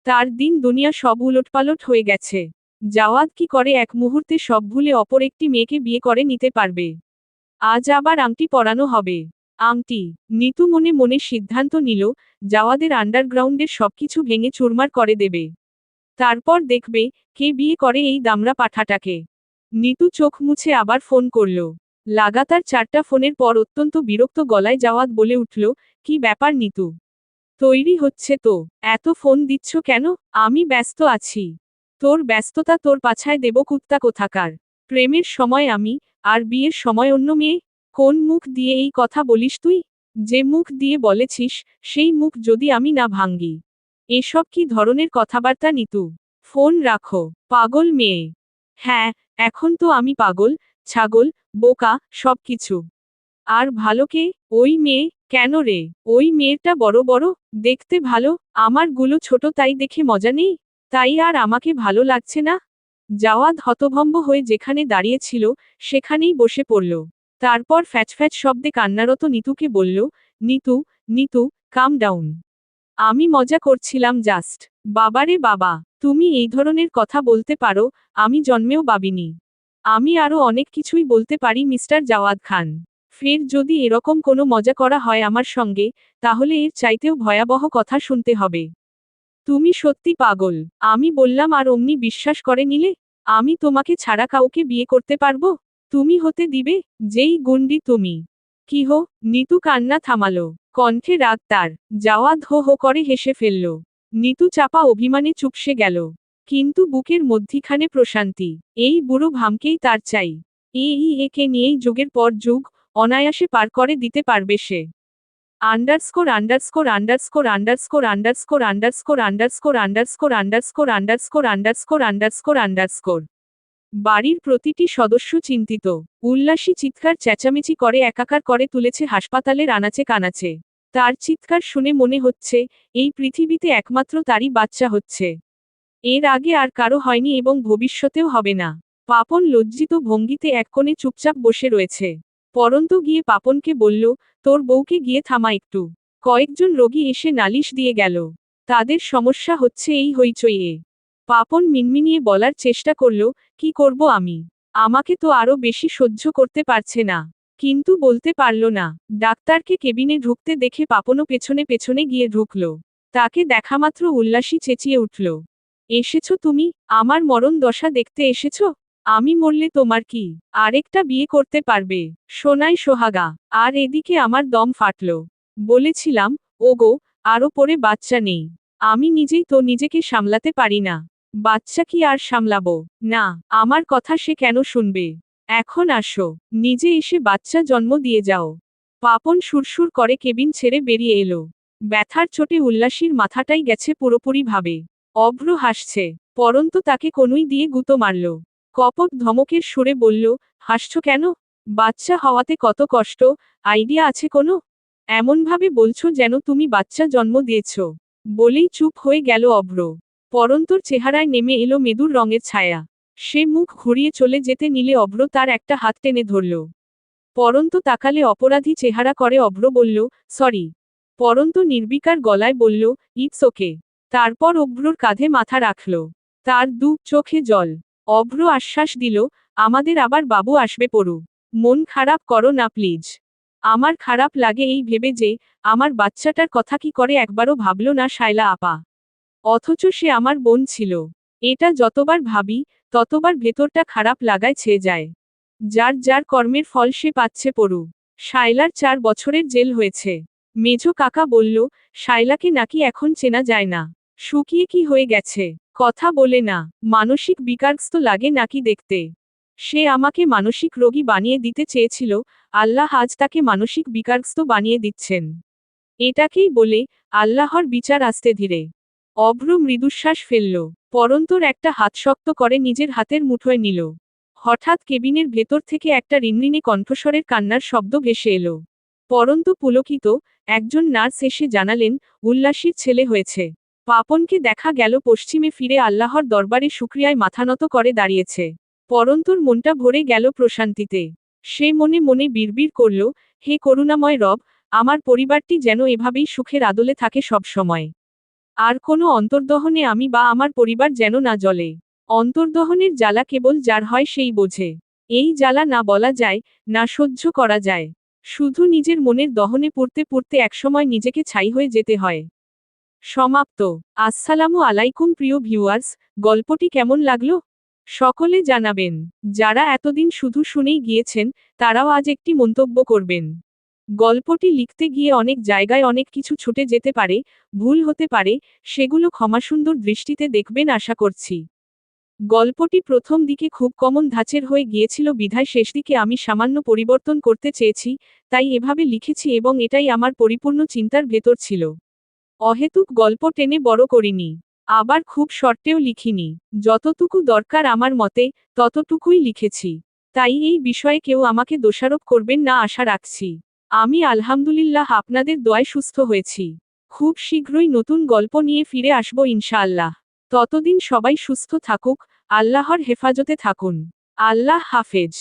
তার দিন দুনিয়া সব উলটপালট হয়ে গেছে। জাওয়াদ কি করে এক মুহূর্তে সব ভুলে অপর একটি মেয়েকে বিয়ে করে নিতে পারবে? আজ আবার আংটি পরানো হবে। আংটি। নিতু মনে মনে সিদ্ধান্ত নিল, জাওয়াদের আন্ডারগ্রাউন্ডের সবকিছু ভেঙে চুরমার করে দেবে। তারপর দেখবে, কে বিয়ে করে এই দামড়া পাঠাটাকে। নিতু চোখ মুছে আবার ফোন করল। লাগাতার 4টা ফোনের পর অত্যন্ত বিরক্ত গলায় জাওয়াদ বলে উঠল, কি ব্যাপার নিতু? তৈরি হচ্ছে তো? এত ফোন দিচ্ছ কেন? আমি ব্যস্ত আছি। তোর ব্যস্ততা তোর পাছায় দেব কুত্তা কোথাকার। প্রেমের সময় আমি, আর বিয়ের সময় অন্য মেয়ে? কোন মুখ দিয়ে এই কথা বলিস তুই? যে মুখ দিয়ে বলেছিস, সেই মুখ যদি আমি না ভাঙ্গি। এসব কি ধরনের কথাবার্তা নিতু? ফোন রাখো, পাগল মেয়ে। হ্যাঁ, এখন তো আমি পাগল, ছাগল, বোকা, সবকিছু। আর ভালো কে? ওই মেয়ে। কেন রে? ওই মেয়েটা বড় বড়, দেখতে ভালো, আমার গুলো ছোট তাই দেখে মজা নেই? তাই আর আমাকে ভালো লাগছে না? জাওয়াদ হতভম্ব হয়ে যেখানে দাঁড়িয়েছিল, সেখানেই বসে পড়ল। তারপর ফ্যাচফ্যাচ শব্দে কান্নারত নিতুকে বলল, নিতু, কাম ডাউন। আমি মজা করছিলাম জাস্ট। বাবারে বাবা, তুমি এই ধরনের কথা বলতে পারো, আমি জন্মেও ভাবিনি। আমি আরো অনেক কিছুই বলতে পারি মিস্টার জাওয়াদ খান। ফের যদি এরকম কোনো মজা করা হয় আমার সঙ্গে, তাহলে এর চাইতেও ভয়াবহ কথা শুনতে হবে। তুমি সত্যি পাগল। আমি বললাম আর অমনি বিশ্বাস করে নিলে? আমি তোমাকে ছাড়া কাউকে বিয়ে করতে পারবো? তুমি হতে দিবে? যেই গুন্ডি তুমি। কি হো? নিতু কান্না থামালো। কণ্ঠে রাগ তার। জাওয়াদ হো হো করে হেসে ফেলল। নিতু চাপা অভিমানে চুপসে গেল। কিন্তু বুকের মধ্যিখানে প্রশান্তি। এই বুড়ো ভামকেই তার চাই। একে নিয়েই যুগের পর যুগ, অনায়াসে পার করে দিতে পারবে সে। Underscore underscore underscore underscore underscore underscore underscore underscore underscore underscore underscore underscore underscore. বাড়ির প্রতিটি সদস্য চিন্তিত। উল্লাসী চিৎকার চেঁচামেচি করে একাকার করে তুলেছে হাসপাতালের আনাচে কানাচে। তার চিৎকার শুনে মনে হচ্ছে, এই পৃথিবীতে একমাত্র তারই বাচ্চা হচ্ছে। এর আগে আর কারো হয়নি এবং ভবিষ্যতেও হবে না। পাপন লজ্জিত ভঙ্গিতে এক কোণে চুপচাপ বসে রয়েছে। পরন্তু গিয়ে পাপনকে বলল, তোর বউকে গিয়ে থামা একটু। কয়েকজন রোগী এসে নালিশ দিয়ে গেল। তাদের সমস্যা হচ্ছে এই হইচইয়ে। পাপন মিনমিনিয়ে বলার চেষ্টা করল, কি করব আমি? আমাকে তো আরো বেশি সহ্য করতে পারছে না। কিন্তু বলতে পারল না। ডাক্তারকে কেবিনে ঢুকতে দেখে পাপনও পেছনে পেছনে গিয়ে ঢুকল। তাকে দেখামাত্র উল্লাসী চেঁচিয়ে উঠল, এসেছো তুমি? আমার মরণ দশা দেখতে এসেছো? আমি মরলে তোমার কি আরেকটা বিয়ে করতে পারবে? সোনাই সোহাগা। আর এদিকে আমার দম ফাটল। বলেছিলাম, ওগো, আরও পরে বাচ্চা নেই। আমি নিজেই তো নিজেকে সামলাতে পারি না। বাচ্চা কি আর সামলাবো? না, আমার কথা সে কেন শুনবে? এখন আসো, নিজে এসে বাচ্চা জন্ম দিয়ে যাও। পাপন সুরসুর করে কেবিন ছেড়ে বেরিয়ে এলো। ব্যথার চোটে উল্লাসীর মাথাটাই গেছে পুরোপুরি ভাবে। অভ্র হাসছে। পরন্তু তাকে কনুই দিয়ে গুঁতো মারল। কপট ধমকের সুরে বলল, হাসছ কেন? বাচ্চা হওয়াতে কত কষ্ট, আইডিয়া আছে কোনো? এমনভাবে বলছো যেন তুমি বাচ্চা জন্ম দিয়েছ। বলেই চুপ হয়ে গেল অভ্র। পরন্তর চেহারায় নেমে এলো মেদুর রঙের ছায়া। সে মুখ ঘুরিয়ে চলে যেতে নিলে অভ্র তার একটা হাত টেনে ধরল। পরন্তু তাকালে অপরাধী চেহারা করে অভ্র বলল, সরি। পরন্তু নির্বিকার গলায় বলল, ইটস ওকে। তারপর অভ্রর কাঁধে মাথা রাখল। তার দু চোখে জল। অভ্র আশ্বাস দিল, আমাদের আবার বাবু আসবে পড়ু। মন খারাপ করো না প্লিজ। আমার খারাপ লাগে এই ভেবে যে, আমার বাচ্চাটার কথা কি করে একবারও ভাবল না শায়লা আপা। অথচ সে আমার বোন ছিল। এটা যতবার ভাবি, ততবার ভেতরটা খারাপ লাগায় ছেয়ে যায়। যার যার কর্মের ফল সে পাচ্ছে পড়ু। শায়লার 4 বছরের জেল হয়েছে। মেঝো কাকা বলল, শায়লাকে নাকি এখন চেনা যায় না। শুকিয়ে কি হয়ে গেছে, কথা বলে না, মানসিক বিকারগ্রস্ত লাগে নাকি দেখতে। সে আমাকে মানসিক রোগী বানিয়ে দিতে চেয়েছিল, আল্লাহ আজ তাকে মানসিক বিকারগ্রস্ত বানিয়ে দিচ্ছেন। এটাকেই বলে, আল্লাহর বিচার আস্তে ধীরে। অভ্র মৃদুশ্বাস ফেলল। পরন্তর একটা হাত শক্ত করে নিজের হাতের মুঠোয় নিল। হঠাৎ কেবিনের ভেতর থেকে একটা রিনরিনে কণ্ঠস্বরের কান্নার শব্দ ভেসে এলো। পরন্তু পুলকিত, একজন নার্স এসে জানালেন, উল্লাসীর ছেলে হয়েছে। পাপনকে দেখা গেল পশ্চিমে ফিরে আল্লাহর দরবারে শুকরিয়ায় মাথানত করে দাঁড়িয়েছে। পরন্তর মনটা ভরে গেল প্রশান্তিতে। সে মনে মনে বিড়বিড় করল, হে করুণাময় রব, আমার পরিবারটি যেন এভাবেই সুখের আদলে থাকে সব সময়। আর কোনো অন্তর্দহনে আমি বা আমার পরিবার যেন না জ্বলে। অন্তর্দহনের জ্বালা কেবল যার হয় সেই বোঝে। এই জ্বালা না বলা যায়, না সহ্য করা যায়। শুধু নিজের মনের দহনে পুড়তে পুড়তে একসময় নিজেকে ছাই হয়ে যেতে হয়। সমাপ্ত। আসসালামু আলাইকুম প্রিয় ভিউয়ার্স, গল্পটি কেমন লাগলো? সকলে জানাবেন। যারা এতদিন শুধু শুনেই গিয়েছেন, তারাও আজ একটি মন্তব্য করবেন। গল্পটি লিখতে গিয়ে অনেক জায়গায় অনেক কিছু ছুটে যেতে পারে, ভুল হতে পারে, সেগুলো ক্ষমাসুন্দর দৃষ্টিতে দেখবেন আশা করছি। গল্পটি প্রথম দিকে খুব কমন ধাঁচের হয়ে গিয়েছিল বিধায় শেষদিকে আমি সামান্য পরিবর্তন করতে চেয়েছি, তাই এভাবে লিখেছি এবং এটাই আমার পরিপূর্ণ চিন্তার ভেতর ছিল। অহেতুক গল্প টেনে বড় করিনি। আবার খুব শর্টেও লিখিনি। যতটুকু দরকার আমার মতে, ততটুকুই লিখেছি। তাই এই বিষয়ে কেউ আমাকে দোষারোপ করবেন না আশা রাখছি। আমি আলহামদুলিল্লাহ আপনাদের দোয়ায় সুস্থ হয়েছি। খুব শীঘ্রই নতুন গল্প নিয়ে ফিরে আসব ইনশাআল্লাহ। ততদিন সবাই সুস্থ থাকুক, আল্লাহর হেফাজতে থাকুন। আল্লাহ হাফেজ।